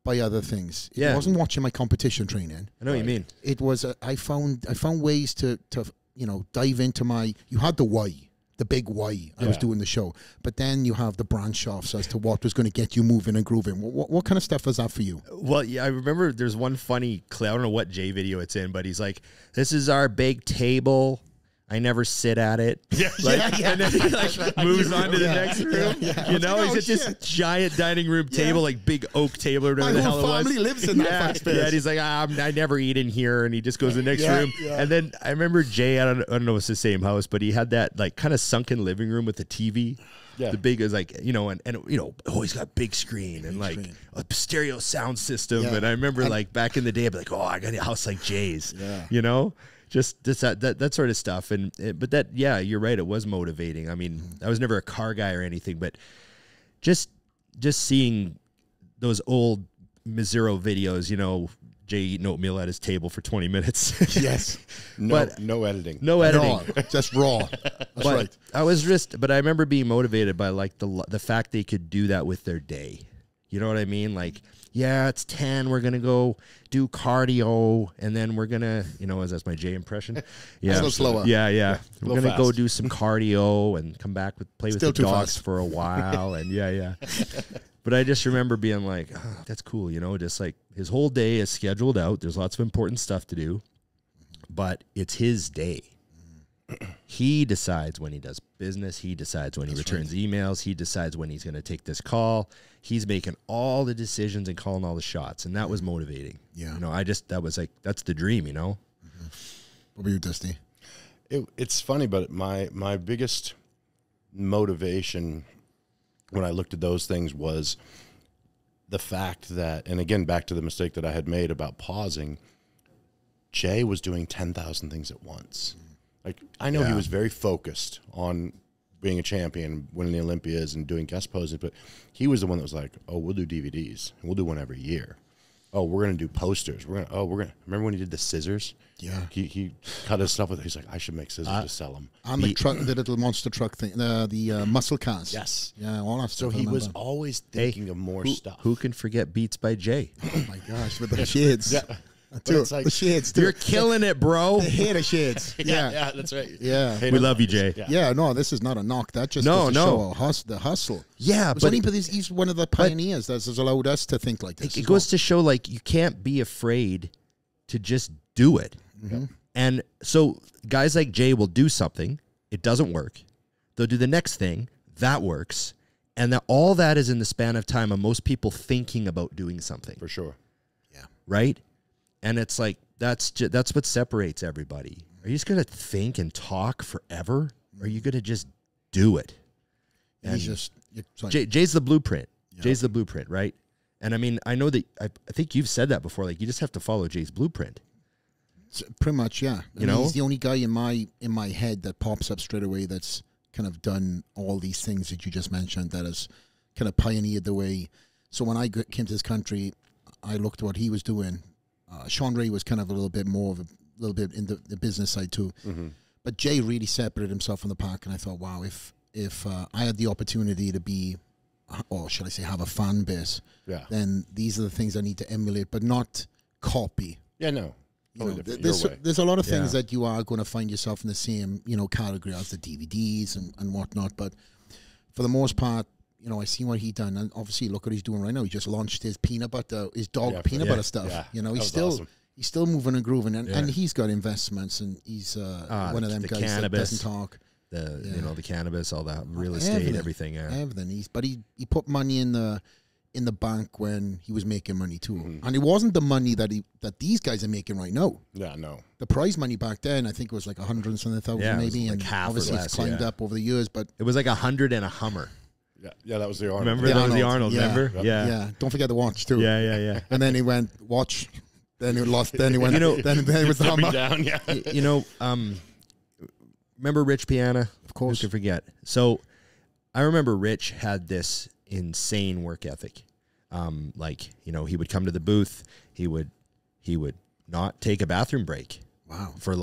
by other things. It wasn't watching my competition training. I know what you mean. It was I found ways to you know, dive into my. You had the why, the big why. I was doing the show, but then you have the branch offs as to what was going to get you moving and grooving. What kind of stuff was that for you? Well, yeah, I remember there's one funny clip. I don't know what Jay video it's in, but he's like, "This is our big table. I never sit at it." And then he like moves on to the next room. You know, he's at this giant dining room table, like big oak table or whatever the hell it was. My family lives in that space. Yeah, and he's like, I never eat in here, and he just goes to the next room. And then I remember Jay, I don't know if it's the same house, but he had that like kind of sunken living room with the TV. Yeah. The big is like, you know, and you know, he's got big screen and like a stereo sound system. And I remember like back in the day, I'd be like, I got a house like Jay's, you know? Just that sort of stuff. But that, you're right. It was motivating. I mean, I was never a car guy or anything, but just seeing those old Mazzero videos, you know, Jay eating oatmeal at his table for 20 minutes. Yes. No editing. No editing. Just raw. That's right. But I remember being motivated by like the fact they could do that with their day. You know what I mean? Like, it's 10. We're going to go do cardio. And then we're going to, you know, that's my Jay impression. Yeah. A little slower. Yeah. We're going to go do some cardio and come back play with the dogs for a while. And But I just remember being like, that's cool. You know, just like his whole day is scheduled out. There's lots of important stuff to do, but it's his day. He decides when he does business. He decides when he returns emails. He decides when he's going to take this call. He's making all the decisions and calling all the shots. And that was motivating. Yeah. You know, that was like, that's the dream, you know? What about you, Dusty? It's funny, but my biggest motivation when I looked at those things was the fact that, and again, back to the mistake that I had made about pausing, Jay was doing 10,000 things at once. Like, I know he was very focused on being a champion, winning the Olympias and doing guest posing, but he was the one that was like, oh, we'll do DVDs. We'll do one every year. Oh, we're going to do posters. Remember when he did the scissors? Yeah. He cut his stuff with, he's like, I should make scissors to sell them. And the little monster truck thing, the muscle cars. Yes. Yeah, all that stuff. So he was always thinking of more stuff. Who can forget Beats by Jay? Oh my gosh, with the shades. Yeah. It's like, the shades too. You're killing it, bro. The hair of shades. yeah, that's right. Yeah. We love you, Jay. Yeah, no, this is not a knock. That just goes to show the hustle. Yeah, but he's one of the pioneers that has allowed us to think like this. It goes to show, like, you can't be afraid to just do it. Mm-hmm. And so guys like Jay will do something. It doesn't work. They'll do the next thing. That works. And all that is in the span of time of most people thinking about doing something. For sure. Yeah. Right? And it's like, that's what separates everybody. Are you just going to think and talk forever? Or are you going to just do it? And he's just... Jay's the blueprint. Yeah. Jay's the blueprint, right? And I mean, I know that, I think you've said that before, like, you just have to follow Jay's blueprint. Pretty much, yeah. You know? He's the only guy in my head that pops up straight away that's kind of done all these things that you just mentioned, that has kind of pioneered the way. So when I came to this country, I looked at what he was doing. Sean Ray was kind of a little bit in the business side too. Mm-hmm. But Jay really separated himself from the pack, and I thought, wow, if I had the opportunity to be, or should I say have a fan base, then these are the things I need to emulate, but not copy. Yeah, no. There's a lot of things that you are going to find yourself in the same, category as the DVDs and whatnot. But for the most part, I seen what he done, and obviously look what he's doing right now. He just launched his peanut butter stuff. Yeah. He's still moving and grooving, and he's got investments, and he's one of them guys cannabis, that doesn't talk. The cannabis, all that real estate, everything. Everything. But he put money in the bank when he was making money too, and it wasn't the money that these guys are making right now. Yeah, no. The prize money back then, I think it was like 100,000 maybe, and obviously it's climbed up over the years. But it was like 100 and a Hummer. Yeah, that was the Arnold. Remember, that was the Arnold. Remember? Yeah. Don't forget the watch too. Yeah. And then he went watch. Then he lost. Then he went. Then it was the Hummer. Down. Yeah. Remember Rich Piana? Of course. Who could forget? So, I remember Rich had this insane work ethic. He would come to the booth. He would not take a bathroom break. Wow. For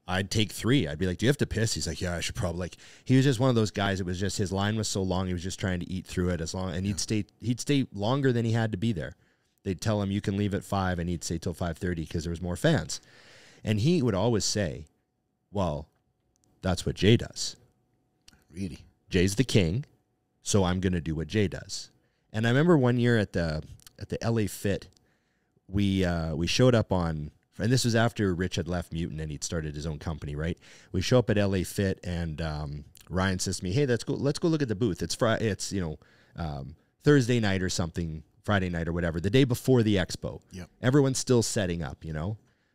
I'd take 3. I'd be like, do you have to piss? He's like, yeah, I should probably. He was just one of those guys. It was just, his line was so long. He was just trying to eat through it and he'd stay longer than he had to be there. They'd tell him you can leave at 5 and he'd stay till 5:30 because there was more fans. And he would always say, well, that's what Jay does. Really? Jay's the king, so I'm going to do what Jay does. And I remember one year at the LA Fit, we showed up on, and this was after Rich had left Mutant and he'd started his own company, right? We show up at LA Fit, and Ryan says to me, "Hey, let's go look at the booth. It's Thursday night or something, Friday night or whatever, the day before the expo. Yep. Everyone's still setting up,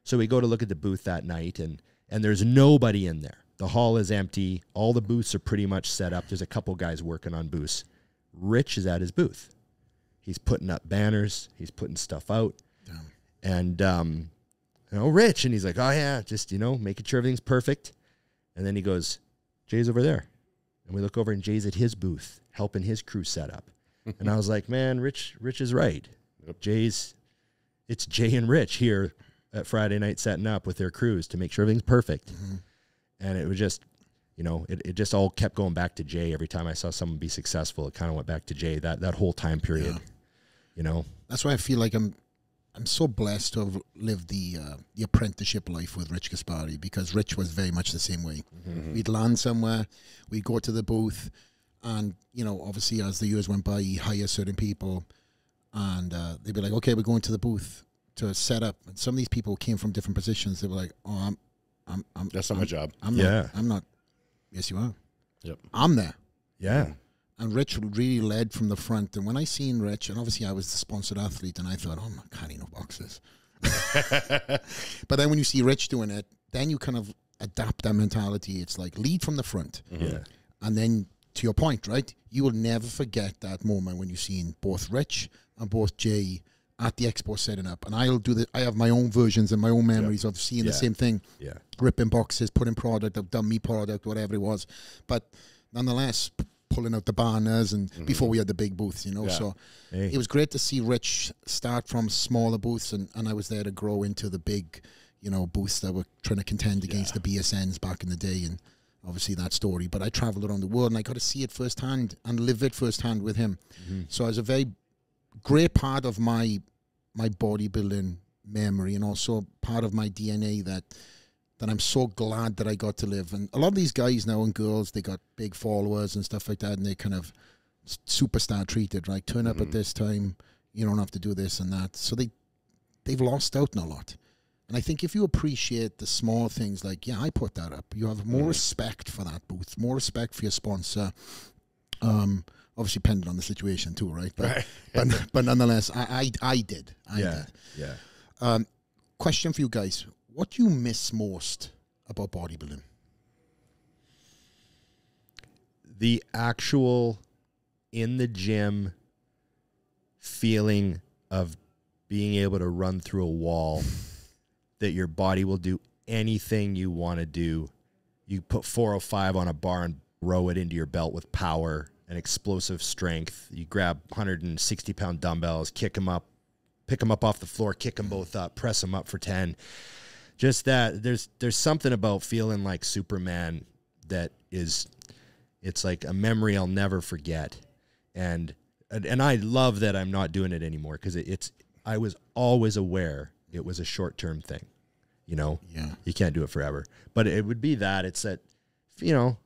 So we go to look at the booth that night, and there's nobody in there. The hall is empty. All the booths are pretty much set up. There's a couple guys working on booths. Rich is at his booth. He's putting up banners. He's putting stuff out. Damn. And, Rich. And he's like, oh, yeah, just, making sure everything's perfect. And then he goes, Jay's over there. And we look over, and Jay's at his booth, helping his crew set up. And I was like, man, Rich is right. Yep. It's Jay and Rich here at Friday night setting up with their crews to make sure everything's perfect. Mm-hmm. And it was just, it just all kept going back to Jay. Every time I saw someone be successful, it kind of went back to Jay that whole time period, That's why I feel like I'm so blessed to have lived the apprenticeship life with Rich Gaspari, because Rich was very much the same way. Mm-hmm. We'd land somewhere, we'd go to the booth, and, obviously as the years went by, he hired certain people, and they'd be like, okay, we're going to the booth to set up. And some of these people came from different positions. They were like, oh, That's not my job. I'm not. Yes, you are. Yep. I'm there. Yeah. And Rich really led from the front. And when I seen Rich, and obviously I was the sponsored athlete, and I thought, oh, I'm not carrying no boxes. But then when you see Rich doing it, then you kind of adapt that mentality. It's like lead from the front. Yeah. And then to your point, right? You will never forget that moment when you seen both Rich and both Jay at the expo setting up. And I'll do I have my own versions and my own memories of seeing the same thing. Yeah. Ripping boxes, putting product, I've done me product, whatever it was. But nonetheless, pulling out the banners and before we had the big booths, you know. Yeah. So it was great to see Rich start from smaller booths, and I was there to grow into the big, you know, booths that were trying to contend against the BSNs back in the day, and obviously that story. But I traveled around the world and I got to see it firsthand and live it firsthand with him. So it was a very great part of my bodybuilding memory, and also part of my DNA that I'm so glad that I got to live. And a lot of these guys now and girls, they got big followers and stuff like that, and they kind of superstar treated, right? Turn up at this time, you don't have to do this and that. So they've lost out on a lot. And I think if you appreciate the small things, like, yeah, I put that up, you have more respect for that booth, more respect for your sponsor. Obviously depending on the situation too, right? But nonetheless, I did. Yeah. Question for you guys. What do you miss most about bodybuilding? The actual in the gym feeling of being able to run through a wall, that your body will do anything you want to do. You put 405 on a bar and row it into your belt with power and explosive strength. You grab 160-pound dumbbells, kick them up, pick them up off the floor, kick them both up, press them up for 10. Just that there's something about feeling like Superman that it's like a memory I'll never forget. And I love that I'm not doing it anymore, because I was always aware it was a short-term thing. You know, you can't do it forever. But it would be that it's that, you know,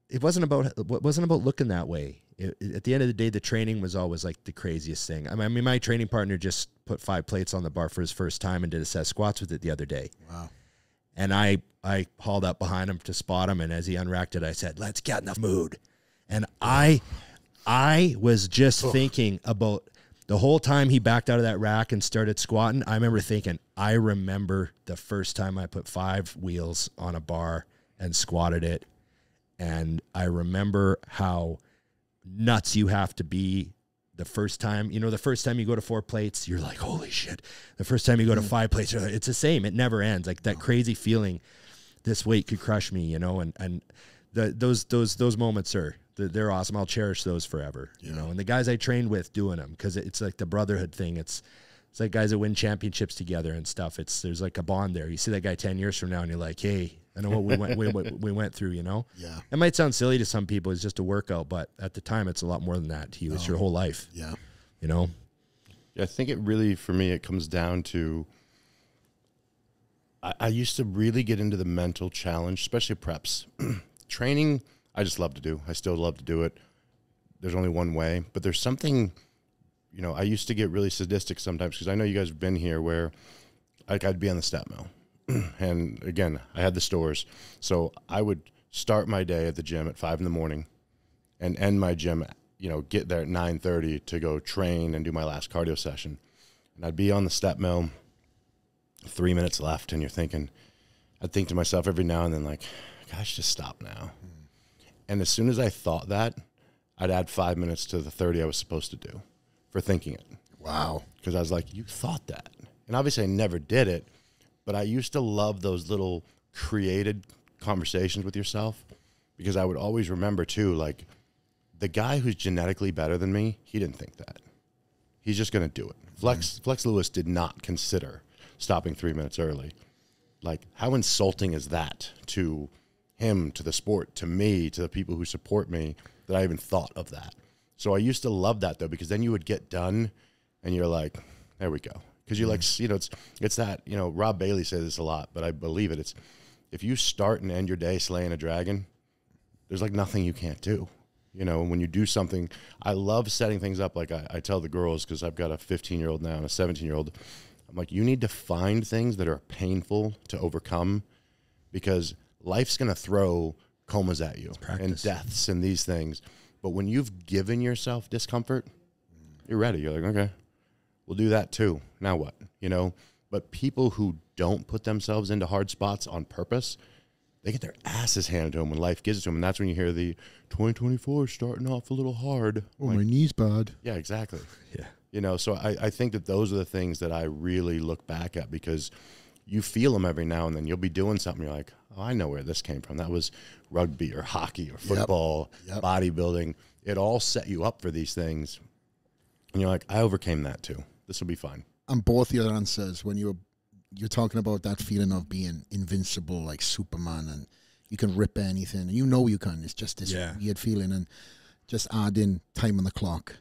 it wasn't about looking that way. At the end of the day, the training was always like the craziest thing. I mean, my training partner just put 5 plates on the bar for his first time and did a set of squats with it the other day. Wow. And I hauled up behind him to spot him, and as he unracked it, I said, "Let's get in the mood." And I was just thinking about the whole time he backed out of that rack and started squatting. I remember thinking, I remember the first time I put 5 wheels on a bar and squatted it. And I remember how nuts you have to be the first time. You know, the first time you go to 4 plates, you're like, holy shit. The first time you go to 5 plates, it's the same. It never ends. Like that crazy feeling, this weight could crush me, you know, and those moments they're awesome. I'll cherish those forever, you know. And the guys I trained with doing them, because it's like the brotherhood thing. It's like guys that win championships together and stuff. There's like a bond there. You see that guy 10 years from now, and you're like, hey, I know what we went through, you know? Yeah. It might sound silly to some people. It's just a workout, but at the time, it's a lot more than that to you. It's your whole life. Yeah. You know? Yeah, I think it really, for me, it comes down to, I used to really get into the mental challenge, especially preps. Training, I just love to do. I still love to do it. There's only one way, but there's something, you know, I used to get really sadistic sometimes, because I know you guys have been here, where like I'd be on the step mill. And again, I had the stores. So I would start my day at the gym at 5 in the morning and end my gym, you know, get there at 9:30 to go train and do my last cardio session. And I'd be on the step mill, 3 minutes left. And I'd think to myself every now and then, like, gosh, just stop now. And as soon as I thought that, I'd add 5 minutes to the 30 I was supposed to do for thinking it. Wow. Because I was like, you thought that. And obviously I never did it. But I used to love those little created conversations with yourself, because I would always remember too, like, the guy who's genetically better than me, he didn't think that. He's just going to do it. Flex Lewis did not consider stopping 3 minutes early. Like, how insulting is that to him, to the sport, to me, to the people who support me, that I even thought of that? So I used to love that, though, because then you would get done and you're like, there we go. Because you like, you know, it's that, you know, Rob Bailey says this a lot, but I believe it. It's, if you start and end your day slaying a dragon, there's like nothing you can't do. You know, when you do something, I love setting things up. Like I tell the girls, because I've got a 15-year-old now and a 17-year-old, I'm like, you need to find things that are painful to overcome, because life's going to throw comas at you and deaths and these things. But when you've given yourself discomfort, you're ready. You're like, okay, we'll do that too. Now what? You know, but people who don't put themselves into hard spots on purpose, they get their asses handed to them when life gives it to them. And that's when you hear the 2024 starting off a little hard. Oh, like, my knee's bad. Yeah, exactly. Yeah. You know, so I think that those are the things that I really look back at, because you feel them every now and then. You'll be doing something, you're like, oh, I know where this came from. That was rugby or hockey or football, bodybuilding. It all set you up for these things. And you're like, I overcame that too. This will be fine. And both your answers, when you're talking about that feeling of being invincible like Superman, and you can rip anything, and you know you can. It's just this weird feeling, and just add in time on the clock.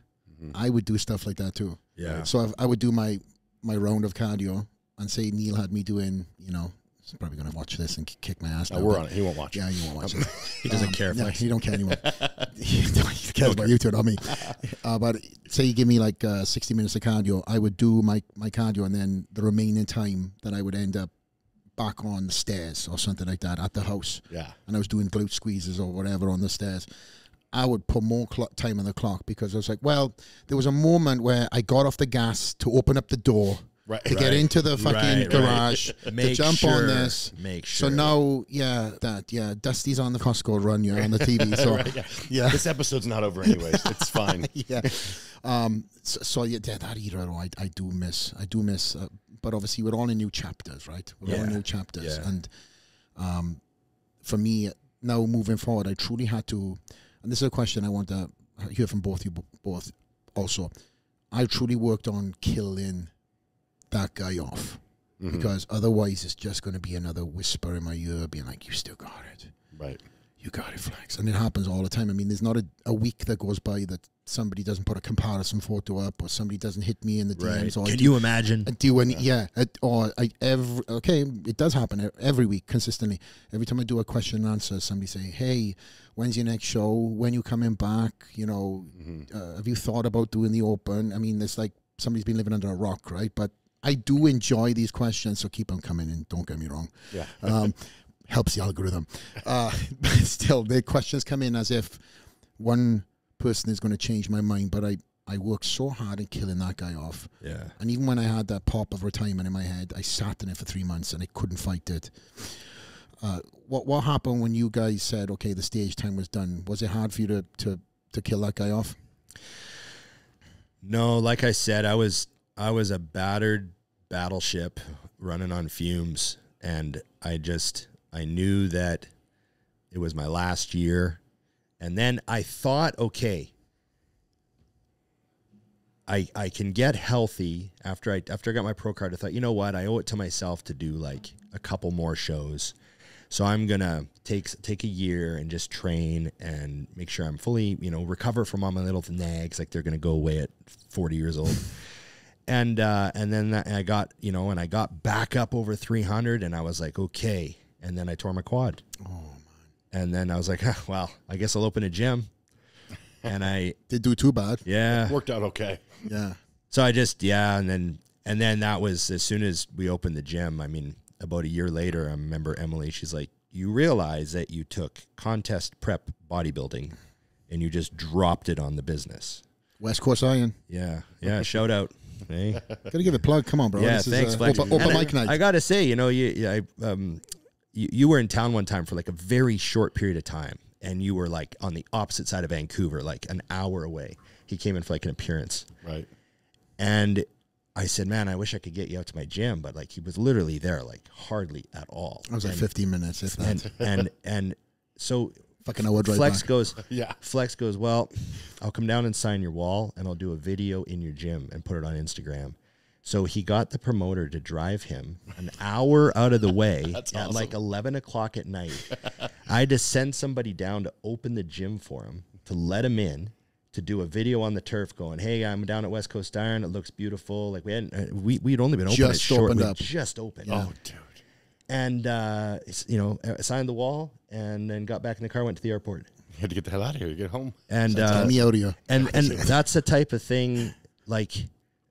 I would do stuff like that too. Yeah. So I would do my round of cardio, and say Neil had me doing, you know, he's probably going to watch this and kick my ass. We're on it. He won't watch it. Yeah, he won't watch it. He doesn't care. No, he don't care anymore. He cares about you two, not me. But say you give me like 60 minutes of cardio, I would do my cardio, and then the remaining time that I would end up back on the stairs or something like that at the house. Yeah. And I was doing glute squeezes or whatever on the stairs. I would put more time on the clock, because I was like, well, there was a moment where I got off the gas to open up the door. Right, to get into the fucking garage, to jump on this. Make sure. So now, Dusty's on the Costco run, you're on the TV. So, yeah. This episode's not over anyways. It's fine. Yeah. So that era, I do miss. But obviously, we're all in new chapters, right? We're all in new chapters. Yeah. And for me, now moving forward, I truly had to, and this is a question I want to hear from both you both also. I truly worked on killing that guy off, because otherwise it's just going to be another whisper in my ear being like, you still got it. Right. You got it, Flex. And it happens all the time. I mean, there's not a week that goes by that somebody doesn't put a comparison photo up, or somebody doesn't hit me in the DMs. Or Can you imagine? It does happen every week consistently. Every time I do a question and answer, somebody say, hey, when's your next show? When you coming back? You know, have you thought about doing the open? I mean, it's like somebody's been living under a rock, right? But I do enjoy these questions, so keep them coming in. Don't get me wrong. Yeah. Helps the algorithm. But still, the questions come in as if one person is going to change my mind. But I worked so hard in killing that guy off. Yeah. And even when I had that pop of retirement in my head, I sat in it for 3 months and I couldn't fight it. What happened when you guys said, okay, the stage time was done? Was it hard for you to kill that guy off? No, like I said, I was a battered battleship running on fumes, and I knew that it was my last year. And then I thought, okay, I can get healthy after I got my pro card. I thought, you know what? I owe it to myself to do like a couple more shows. So I'm going to take a year and just train and make sure I'm fully, recover from all my little nags. Like they're going to go away at 40 years old. And then I got, and I got back up over 300, and I was like, okay. And then I tore my quad. Oh, man. And then I was like, well, I guess I'll open a gym. And I didn't do too bad. Yeah. Worked out okay. Yeah. So I just, and then that was, as soon as we opened the gym, I mean, about a year later, I remember Emily, she's like, you realize that you took contest prep bodybuilding and you just dropped it on the business. West Coast Iron. Yeah. Yeah. Shout out. Hey. Gotta give a plug. Come on, bro. Yeah, this thanks, is open mic night. I gotta say, you were in town one time for like a very short period of time, and you were like on the opposite side of Vancouver, like an hour away. He came in for like an appearance. Right. And I said, man, I wish I could get you out to my gym, but like he was literally there, like hardly at all. I was like 15 minutes, if that. And so fucking hour drive Flex back. goes, yeah. Flex goes, well, I'll come down and sign your wall, and I'll do a video in your gym and put it on Instagram. So he got the promoter to drive him an hour out of the way at awesome. like 11 o'clock at night. I had to send somebody down to open the gym for him, to let him in, to do a video on the turf going, hey, I'm down at West Coast Iron. It looks beautiful. Like we'd only been open just shortly. Opened up. Just opened. Yeah. Oh, dude. And, signed the wall and then got back in the car, went to the airport. You had to get the hell out of here. Get home. And me out of here. And that's the type of thing, like,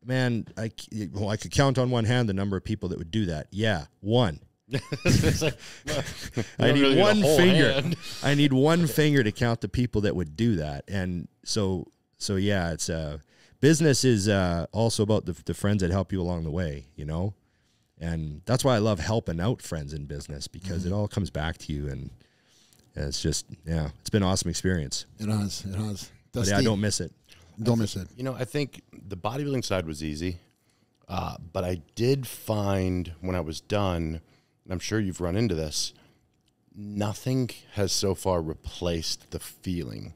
man, I could count on one hand the number of people that would do that. Yeah, one. Like, well, I need one finger. I need one finger to count the people that would do that. And so yeah, it's business is also about the friends that help you along the way, you know? And that's why I love helping out friends in business, because it all comes back to you. And it's just, yeah, it's been an awesome experience. It has. But yeah, I don't miss it. Don't miss it. You know, I think the bodybuilding side was easy, but I did find when I was done, and I'm sure you've run into this, nothing has so far replaced the feeling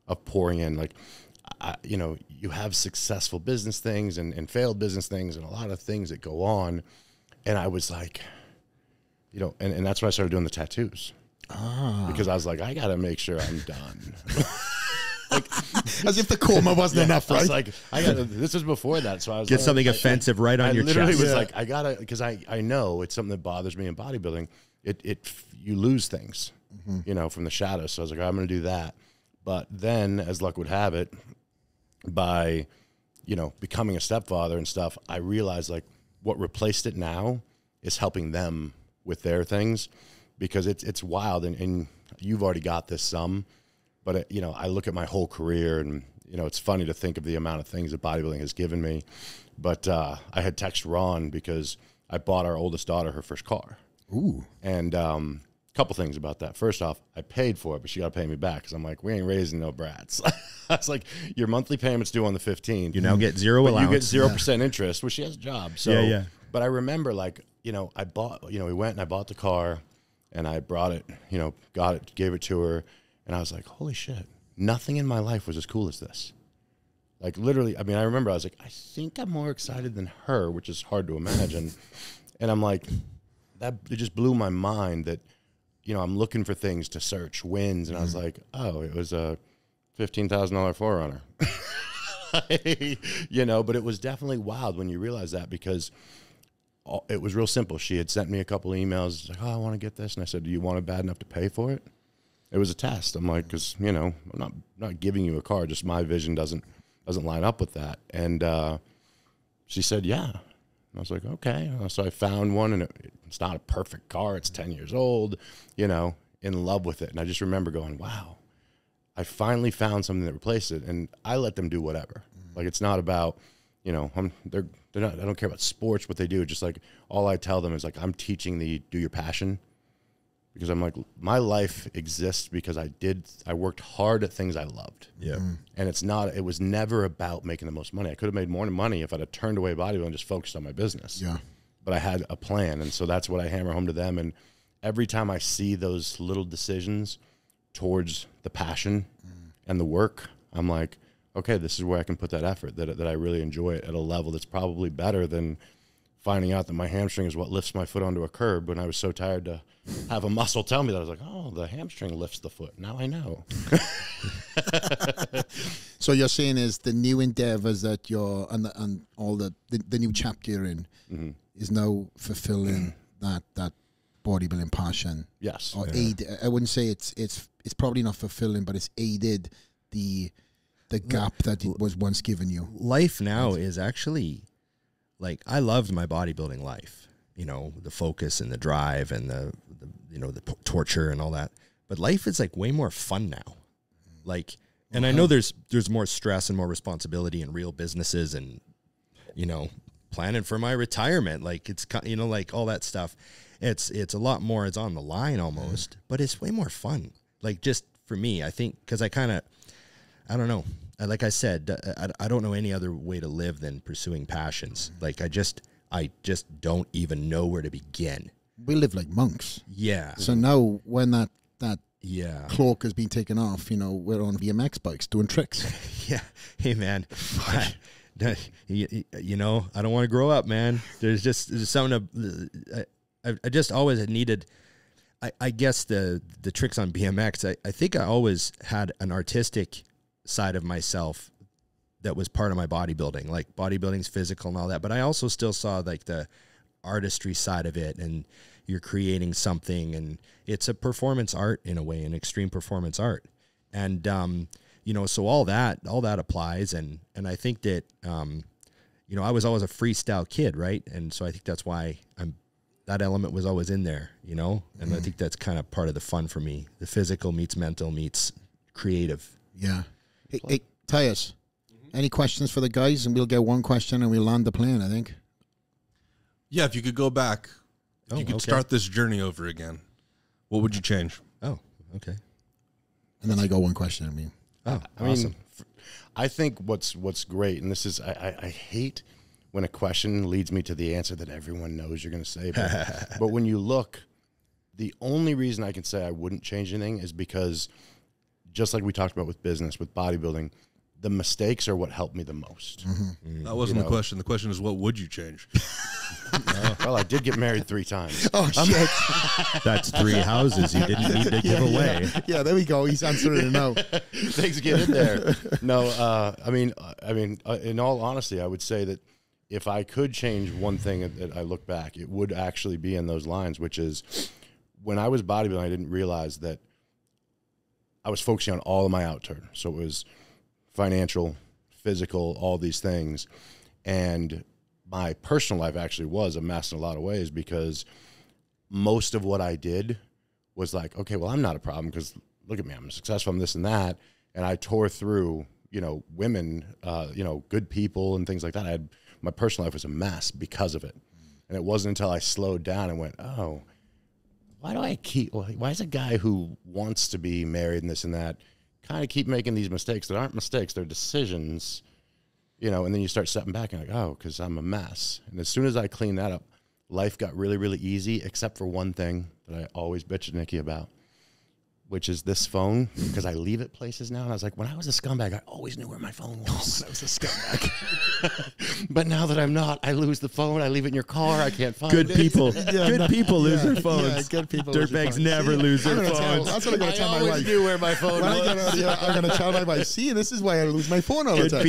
of pouring in. Like, you know, you have successful business things and failed business things and a lot of things that go on. And I was like, you know, and that's why I started doing the tattoos. Because I was like, I got to make sure I'm done. Like, as if the coma wasn't enough, right? I was like, this was before that. So I was Get like, something offensive right on your chest. I literally was like, I got to, because I know it's something that bothers me in bodybuilding. You lose things, you know, from the shadows. So I was like, I'm going to do that. But then, as luck would have it, by, you know, becoming a stepfather and stuff, I realized like what replaced it now is helping them with their things, because it's wild. And you've already got this some, but you know, I look at my whole career and, you know, it's funny to think of the amount of things that bodybuilding has given me. But I had texted Ron because I bought our oldest daughter her first car. Ooh. And couple things about that. First off, I paid for it, but she got to pay me back, because I'm like, we ain't raising no brats. I was like, your monthly payment's due on the 15th. You now get zero allowance. You get 0% interest, well, she has a job. So, yeah. But I remember, like, you know, we went and I bought the car and I brought it, you know, got it, gave it to her. And I was like, holy shit, nothing in my life was as cool as this. Like, literally, I mean, I remember I was like, I think I'm more excited than her, which is hard to imagine. And I'm like, it just blew my mind that, you know, I'm looking for things to search, wins, and I was like, oh, it was a $15,000 Forerunner. You know, but it was definitely wild when you realize that, because it was real simple. She had sent me a couple of emails, like, oh, I want to get this. And I said, do you want it bad enough to pay for it? It was a test. I'm like, because, you know, I'm not giving you a car, just my vision doesn't line up with that. And she said, yeah. I was like, okay. So I found one, and it's not a perfect car. It's 10 years old, you know, in love with it. And I just remember going, wow, I finally found something that replaced it. And I let them do whatever. Like, it's not about, you know, they're not, I don't care about sports, what they do. Just like, all I tell them is like, I'm teaching do your passion. Because I'm like, my life exists because I worked hard at things I loved. Yeah. And it was never about making the most money. I could have made more money if I'd have turned away bodybuilding and just focused on my business. Yeah. But I had a plan. And so that's what I hammer home to them. And every time I see those little decisions towards the passion and the work, I'm like, okay, this is where I can put that effort, that I really enjoy it at a level that's probably better than finding out that my hamstring is what lifts my foot onto a curb when I was so tired to have a muscle tell me that. I was like, oh, the hamstring lifts the foot. Now I know. So you're saying is the new endeavors that you're, and all the new chapter you're in is now fulfilling that bodybuilding passion. Yes. Or I wouldn't say it's probably not fulfilling, but it's aided the gap that it was once given you. Life now is actually, like, I loved my bodybuilding life, you know, the focus and the drive and the you know, the torture and all that. But life is like way more fun now. Like, and I know there's more stress and more responsibility in real businesses, and, you know, planning for my retirement, like, it's, you know, like all that stuff. It's a lot more, it's on the line almost, but it's way more fun. Like, just for me, I think, because I don't know. Like I said, I don't know any other way to live than pursuing passions. Like, I just don't even know where to begin. We live like monks. Yeah. So now when that yeah cloak has been taken off, you know, we're on BMX bikes doing tricks. Yeah. Hey, man. You know, I don't want to grow up, man. There's something I just always had needed. I guess the tricks on BMX, I think I always had an artistic side of myself that was part of my bodybuilding. Like, bodybuilding's physical and all that, but I also still saw like the artistry side of it, and you're creating something, and it's a performance art in a way, an extreme performance art. And you know, so all that applies, and I think that you know, I was always a freestyle kid, right? And so I think that's why I'm that element was always in there, you know? And I think that's kind of part of the fun for me. The physical meets mental meets creative. Yeah. Hey, Tyus, any questions for the guys? And we'll get one question and we'll land the plane, I think. Yeah, if you could go back, if you could start this journey over again, what would you change? Oh, okay. And then I go one question. I mean, awesome. I think what's great, and this is, I hate when a question leads me to the answer that everyone knows you're going to say. But when you look, the only reason I can say I wouldn't change anything is because, just like we talked about with business, with bodybuilding, the mistakes are what helped me the most. That wasn't the question. The question is, what would you change? Well, I did get married 3 times. Oh, shit. That's 3 houses you didn't need to give away. Yeah, there we go. He's answering it now. Things get in there. No, I mean, in all honesty, I would say that if I could change one thing that I look back, it would actually be in those lines, which is when I was bodybuilding, I didn't realize that I was focusing on all of my outturn. So it was financial, physical, all these things. And my personal life actually was a mess in a lot of ways because most of what I did was like, okay, well, I'm not a problem because look at me, I'm successful, I'm this and that. And I tore through, you know, women, you know, good people and things like that. My personal life was a mess because of it. And it wasn't until I slowed down and went, oh, why is a guy who wants to be married and this and that kind of keep making these mistakes that aren't mistakes, they're decisions, you know, and then you start stepping back and like, oh, because I'm a mess. And as soon as I cleaned that up, life got really, really easy, except for one thing that I always bitch at Nikki about, which is this phone, because I leave it places now. And I was like, when I was a scumbag, I always knew where my phone was. I was a scumbag. But now that I'm not, I lose the phone. I leave it in your car. I can't find it. Good people lose their phones. Yeah, good people. Dirtbags never lose their phones. That's what I'm going to tell my wife. I always knew where my phone was. I'm going to tell my wife, see, this is why I lose my phone all the time.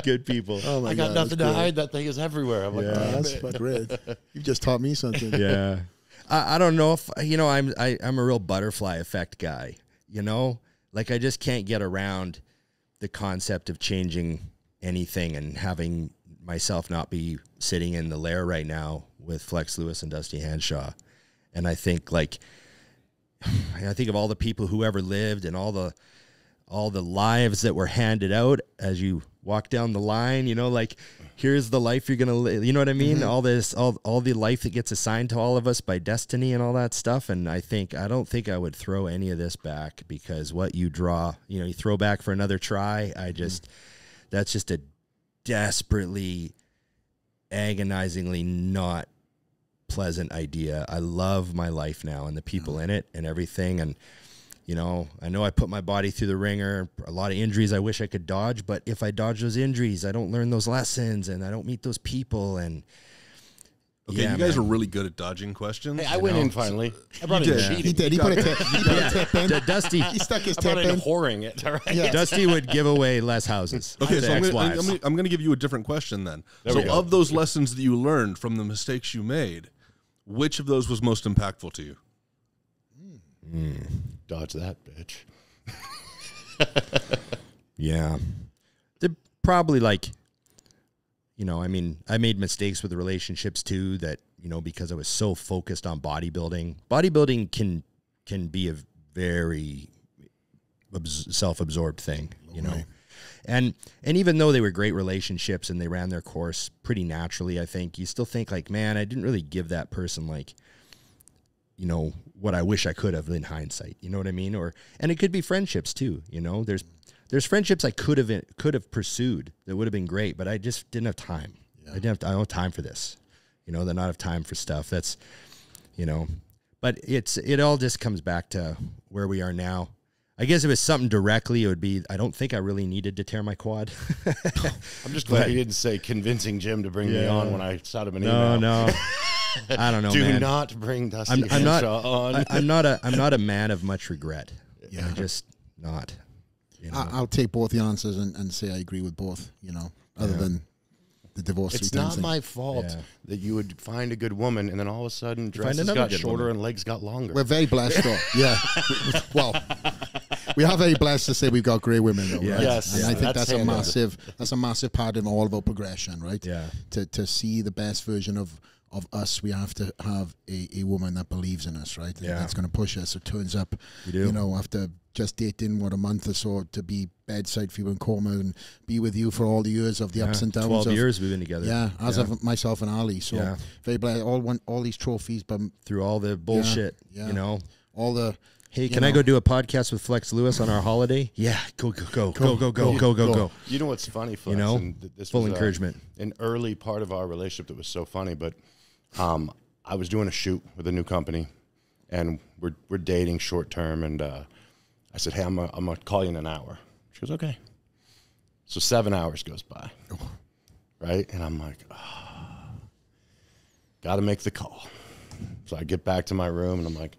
Good people. Oh my I got God, nothing to hide. That thing is everywhere. I'm like, that's great. You've just taught me something. Yeah. I don't know if, you know, I'm a real butterfly effect guy. You know, like I just can't get around the concept of changing anything and having myself not be sitting in the lair right now with Flex Lewis and Dusty Hanshaw. And I think like, I think of all the people who ever lived and all the lives that were handed out as you walk down the line, you know, like here's the life you're going to live. You know what I mean? All the life that gets assigned to all of us by destiny and all that stuff. And I don't think I would throw any of this back because what you draw, you know, you throw back for another try. That's just a desperately, agonizingly not pleasant idea. I love my life now and the people in it and everything. And, you know I put my body through the ringer, a lot of injuries I wish I could dodge, but if I dodge those injuries, I don't learn those lessons and I don't meet those people. And okay, you guys are really good at dodging questions. Hey, I went in finally. I brought in cheating. He did. He put a tip in. Dusty, he stuck his tip in. in. Whoring it. All right. Yeah. Dusty would give away less houses. Okay, so I'm going to give you a different question then. So of those lessons that you learned from the mistakes you made, which of those was most impactful to you? Dodge that, bitch. Yeah. They're probably like, you know, I mean, I made mistakes with the relationships too that, you know, because I was so focused on bodybuilding. Bodybuilding can be a very self-absorbed thing, you know. And even though they were great relationships and they ran their course pretty naturally, I think, you still think like, man, I didn't really give that person like, you know, what I wish I could have in hindsight. You know what I mean? And it could be friendships too. You know, there's friendships I could have pursued that would have been great, but I just didn't have time. Yeah. I don't have time for this. You know, they're not have time for stuff. That's, you know, but it all just comes back to where we are now. I guess if it was something directly, it would be, I don't think I really needed to tear my quad. I'm just glad you didn't say convincing Jim to bring me on when I shot him an email. No. I don't know, Do man. not bring Dusty Hanshaw on. I'm not a man of much regret. Yeah. I'm just not. You know. I'll take both the answers and say I agree with both, you know, other than the divorce. It's not my fault that you would find a good woman and then all of a sudden dresses got shorter and legs got longer. We're very blessed, though. Yeah. Well, we are very blessed to say we've got great women, though, right? Yes. And I think that's a massive part of all of our progression, right? Yeah. To see the best version of of us, we have to have a woman that believes in us, right? And that's going to push us. It turns up, you know, after just dating, a month or so, to be bedside for you in coma and be with you for all the years of the ups and downs. 12 years we've been together. Yeah, as of myself and Ali. So very blessed. All these trophies. But through all the bullshit, you know. All the... Hey, can I go do a podcast with Flex Lewis on our holiday? Yeah, go. You know what's funny, Flex? You know, and this full was, encouragement. An early part of our relationship that was so funny, but I was doing a shoot with a new company, and we're dating short term, and I said, hey, I'm gonna call you in an hour. She goes, okay. So 7 hours goes by, right? And I'm like, got to make the call. So I get back to my room, and I'm like,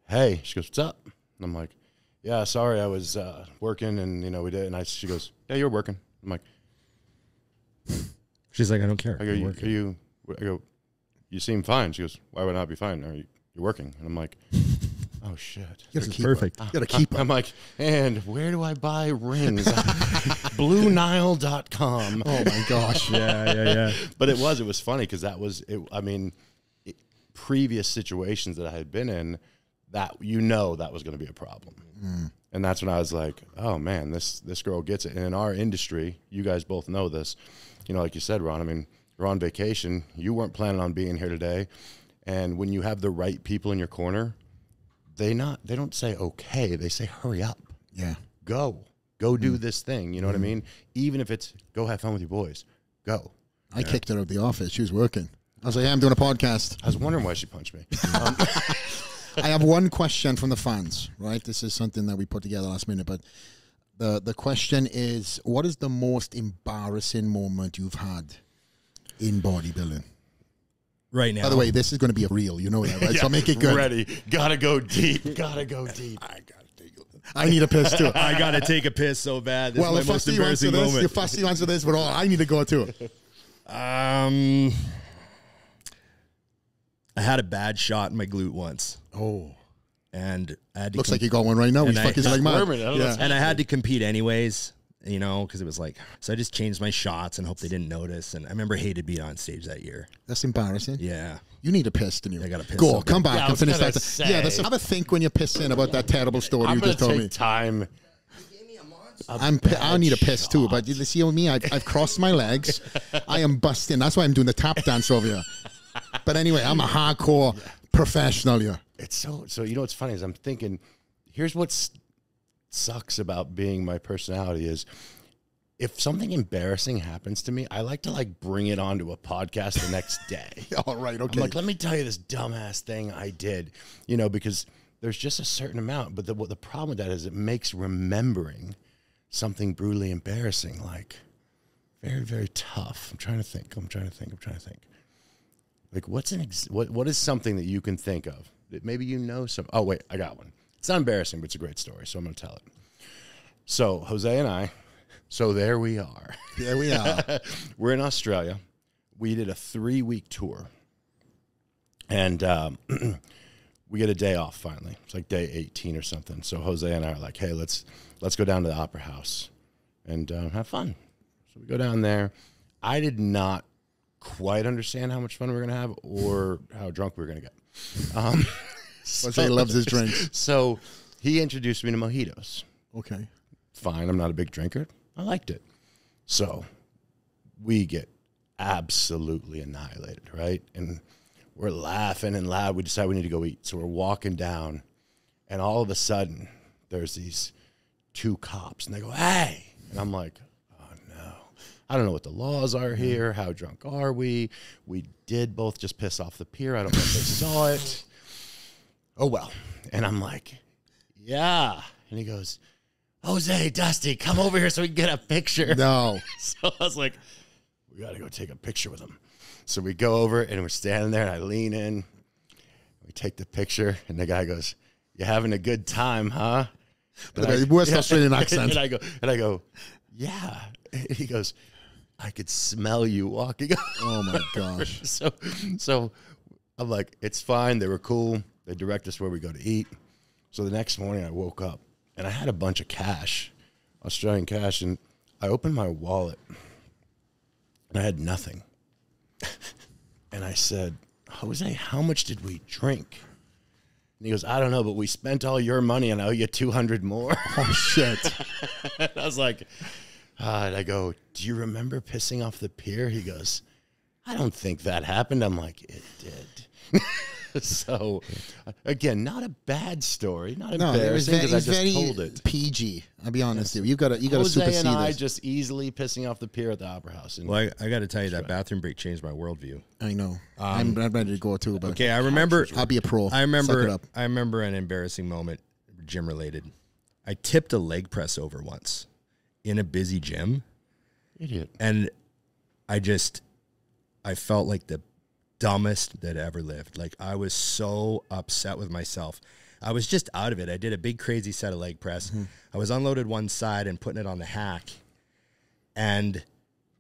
hey. She goes, what's up? And I'm like, yeah, sorry, I was working, and, you know, we did. And she goes, yeah, you're working. I'm like, she's like, I don't care. I go, you seem fine. She goes, why would I not be fine? You're working. And I'm like, oh, shit. This is perfect. You got to keep her. I'm like, and where do I buy rings? BlueNile.com. Oh, my gosh. Yeah. But it was funny because that was, previous situations that I had been in, that that was going to be a problem. And that's when I was like, oh man, this girl gets it. And in our industry, you guys both know this, you know, like you said, Ron, I mean, you're on vacation, you weren't planning on being here today, and when you have the right people in your corner, they don't say okay, they say hurry up. Yeah. Go do this thing, you know what I mean? Even if it's go have fun with your boys, go. I kicked her out of the office. She was working. I was like, hey, I'm doing a podcast. I was wondering why she punched me. I have one question from the fans, right? This is something that we put together last minute, but the question is, what is the most embarrassing moment you've had in bodybuilding? Right now. By the way, this is going to be a reel, you know that, right? So make it good. Ready. Gotta go deep. I need a piss too. I got to take a piss so bad. This is my most embarrassing moment. If first you answer this, but I need to go too. I had a bad shot in my glute once. Oh. And I had to looks like you got one right now. He's fucking like mine. And I had to compete anyways, you know, because it was like, so I just changed my shots and hope they didn't notice. And I remember I hated being on stage that year. That's embarrassing. Yeah. You need a piss, didn't you? I got a piss. Go, come back and finish that. Yeah, have a think when you're pissing about that terrible story you just told me. Time. I need a piss too, but you see with me, I've crossed my legs. I am busting. That's why I'm doing the tap dance over here. But anyway, I'm a hardcore professional here. It's so you know what's funny is I'm thinking, here's what sucks about being my personality is if something embarrassing happens to me, I like to bring it onto a podcast the next day. All right, okay. I'm like, let me tell you this dumbass thing I did, you know, because there's just a certain amount. But the problem with that is it makes remembering something brutally embarrassing very, very tough. I'm trying to think. Like, what is something that you can think of that maybe you know some? Oh, wait, I got one. It's not embarrassing, but it's a great story, so I'm going to tell it. So Jose and I, there we are. There we are. We're in Australia. We did a 3-week tour, and we get a day off finally. It's like day 18 or something. So Jose and I are like, hey, let's go down to the Opera House and have fun. So we go down there. I did not quite understand how much fun we were going to have or how drunk we were going to get. So he loves his drinks. So he introduced me to mojitos. Okay. Fine. I'm not a big drinker. I liked it. So we get absolutely annihilated, right? And we're laughing and loud. We decide we need to go eat. So we're walking down, and all of a sudden, there's these 2 cops, and they go, hey. And I'm like, I don't know what the laws are here. How drunk are we? We did both just piss off the pier. I don't know if they saw it. Oh, well. And I'm like, yeah. And he goes, Jose, Dusty, come over here so we can get a picture. No. So I was like, we got to go take a picture with him. So we go over, and we're standing there, and I lean in. We take the picture, and the guy goes, you having a good time, huh? Worst Australian accent. And I go, yeah. And he goes, I could smell you walking. Oh my gosh. So I'm like, it's fine. They were cool. They direct us where we go to eat. So the next morning I woke up and I had a bunch of cash, Australian cash, and I opened my wallet and I had nothing. And I said, Jose, how much did we drink? And he goes, I don't know, but we spent all your money and I owe you 200 more. Oh, shit. I was like, and I go, do you remember pissing off the pier? He goes, I don't think that happened. I'm like, it did. So, again, not a bad story, not embarrassing because I just told it. PG. I'll be honest with you. You got to Jose supersede and I this. just easily pissing off the pier at the Opera House. And well, I got to tell you, that bathroom break changed my worldview. I know. I'm ready to go too. But okay, I remember. I'll be a pro. I Suck it up. remember an embarrassing moment, gym related. I tipped a leg press over once in a busy gym. Idiot. And I felt like the dumbest that ever lived. Like, I was so upset with myself. I was just out of it. I did a big crazy set of leg press. I was unloaded one side and putting it on the hack. And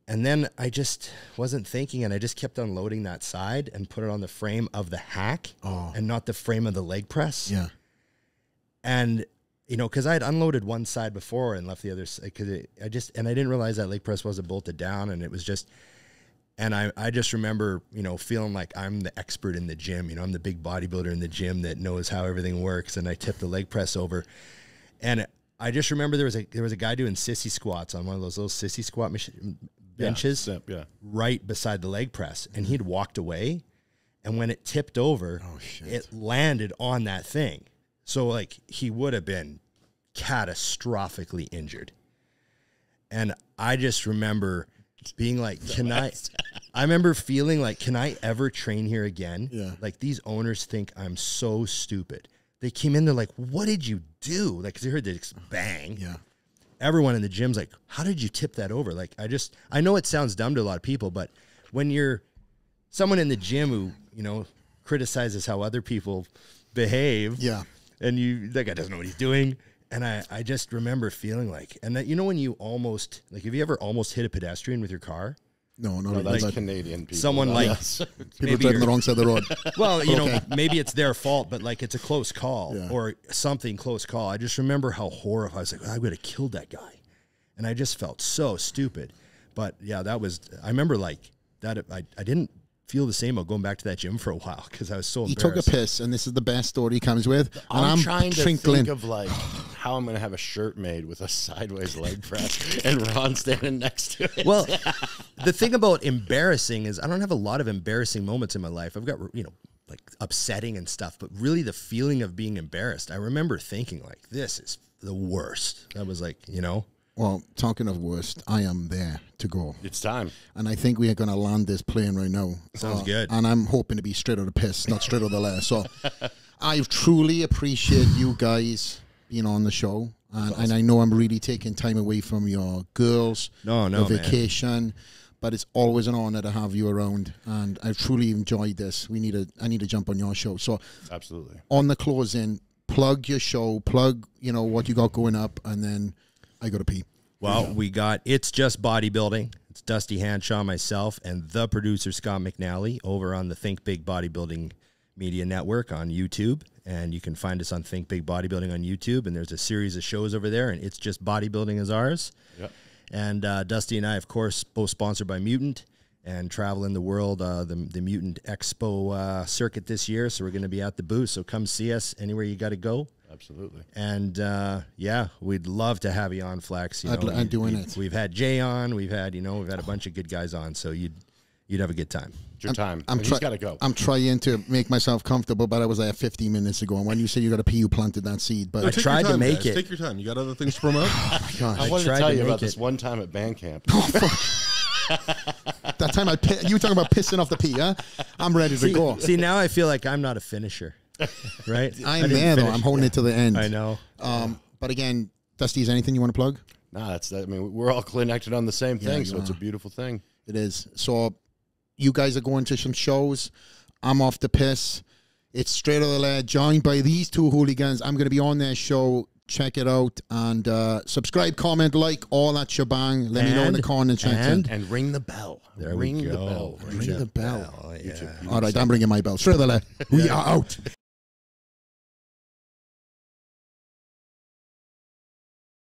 then I just wasn't thinking, and I just kept unloading that side and put it on the frame of the hack and not the frame of the leg press. Yeah. And, you know, because I had unloaded one side before and left the other side, I didn't realize that leg press wasn't bolted down, and it was just... And I just remember, you know, feeling like I'm the expert in the gym. You know, I'm the big bodybuilder in the gym that knows how everything works. And I tipped the leg press over. And I just remember there was a guy doing sissy squats on one of those little sissy squat benches right beside the leg press. And he'd walked away. And when it tipped over, it landed on that thing. So, like, he would have been catastrophically injured. And I just remember... being like, I remember feeling like, can I ever train here again? Yeah. Like, these owners think I'm so stupid. They came in, they're like, what did you do? Like, 'cause they heard this bang. Yeah. Everyone in the gym's like, how did you tip that over? Like, I know it sounds dumb to a lot of people, but when you're someone in the gym who, you know, criticizes how other people behave. Yeah. And that guy doesn't know what he's doing. And I just remember feeling like, and that, you know, when you almost, like, have you ever almost hit a pedestrian with your car? No, that's like Canadian people. Someone like people driving the wrong side of the road. Well, you know, maybe it's their fault, but like, it's a close call or something close call. I just remember how horrified I was like, I would have killed that guy, and I just felt so stupid. But yeah, I remember like that. I didn't feel the same about going back to that gym for a while because I was so embarrassed. He took a piss, and this is the best story he comes with. And I'm trying to think of like how I'm going to have a shirt made with a sideways leg press and Ron standing next to it. Well, the thing about embarrassing is I don't have a lot of embarrassing moments in my life. I've got, you know, like upsetting and stuff, but really the feeling of being embarrassed, I remember thinking like, this is the worst. That was like, you know. Well, talking of worst, I am there to go. It's time. And I think we are going to land this plane right now. Sounds good. And I'm hoping to be straight out of the piss, not straight out of the lair. So I truly appreciate you guys being on the show. And I know I'm really taking time away from your girls, your vacation. Man. But it's always an honor to have you around. And I've truly enjoyed this. I need to jump on your show. So absolutely. On the closing, plug your show, plug, you know, what you got going up, and then I go to pee. Well, we got It's Just Bodybuilding. It's Dusty Hanshaw, myself, and the producer, Scott McNally, over on the Think Big Bodybuilding Media Network on YouTube. And you can find us on Think Big Bodybuilding on YouTube. And there's a series of shows over there, and It's Just Bodybuilding is ours. Yep. And Dusty and I, of course, both sponsored by Mutant and traveling the world, the Mutant Expo circuit this year. So we're going to be at the booth. So come see us anywhere you got to go. Absolutely. And yeah, we'd love to have you on, Flex. I'm doing it. We've had Jay on. We've had a bunch of good guys on. So you'd have a good time. It's your time. He's got to go. I'm trying to make myself comfortable, but I was there 15 minutes ago. And when you said you got to pee, you planted that seed. But I tried to make it. Take your time. You got other things to promote? Oh my God. I wanted to tell you about this one time at band camp. That time you talking about pissing off the pee, huh? I'm ready to go. See, now I feel like I'm not a finisher. Right? I'm there, though. I'm holding it to the end. I know. But again, Dusty, is there anything you want to plug? No, I mean, we're all connected on the same thing, so it's a beautiful thing. It is. So you guys are going to some shows. I'm off the piss. It's straight out of the lead, joined by these two hooligans. I'm going to be on their show. Check it out. And subscribe, comment, like, all that shebang. Let me know in the comments. And ring the bell. Ring the bell. Ring the bell. Yeah. All right, I'm ringing my bell. Straight out of the lead. We are out.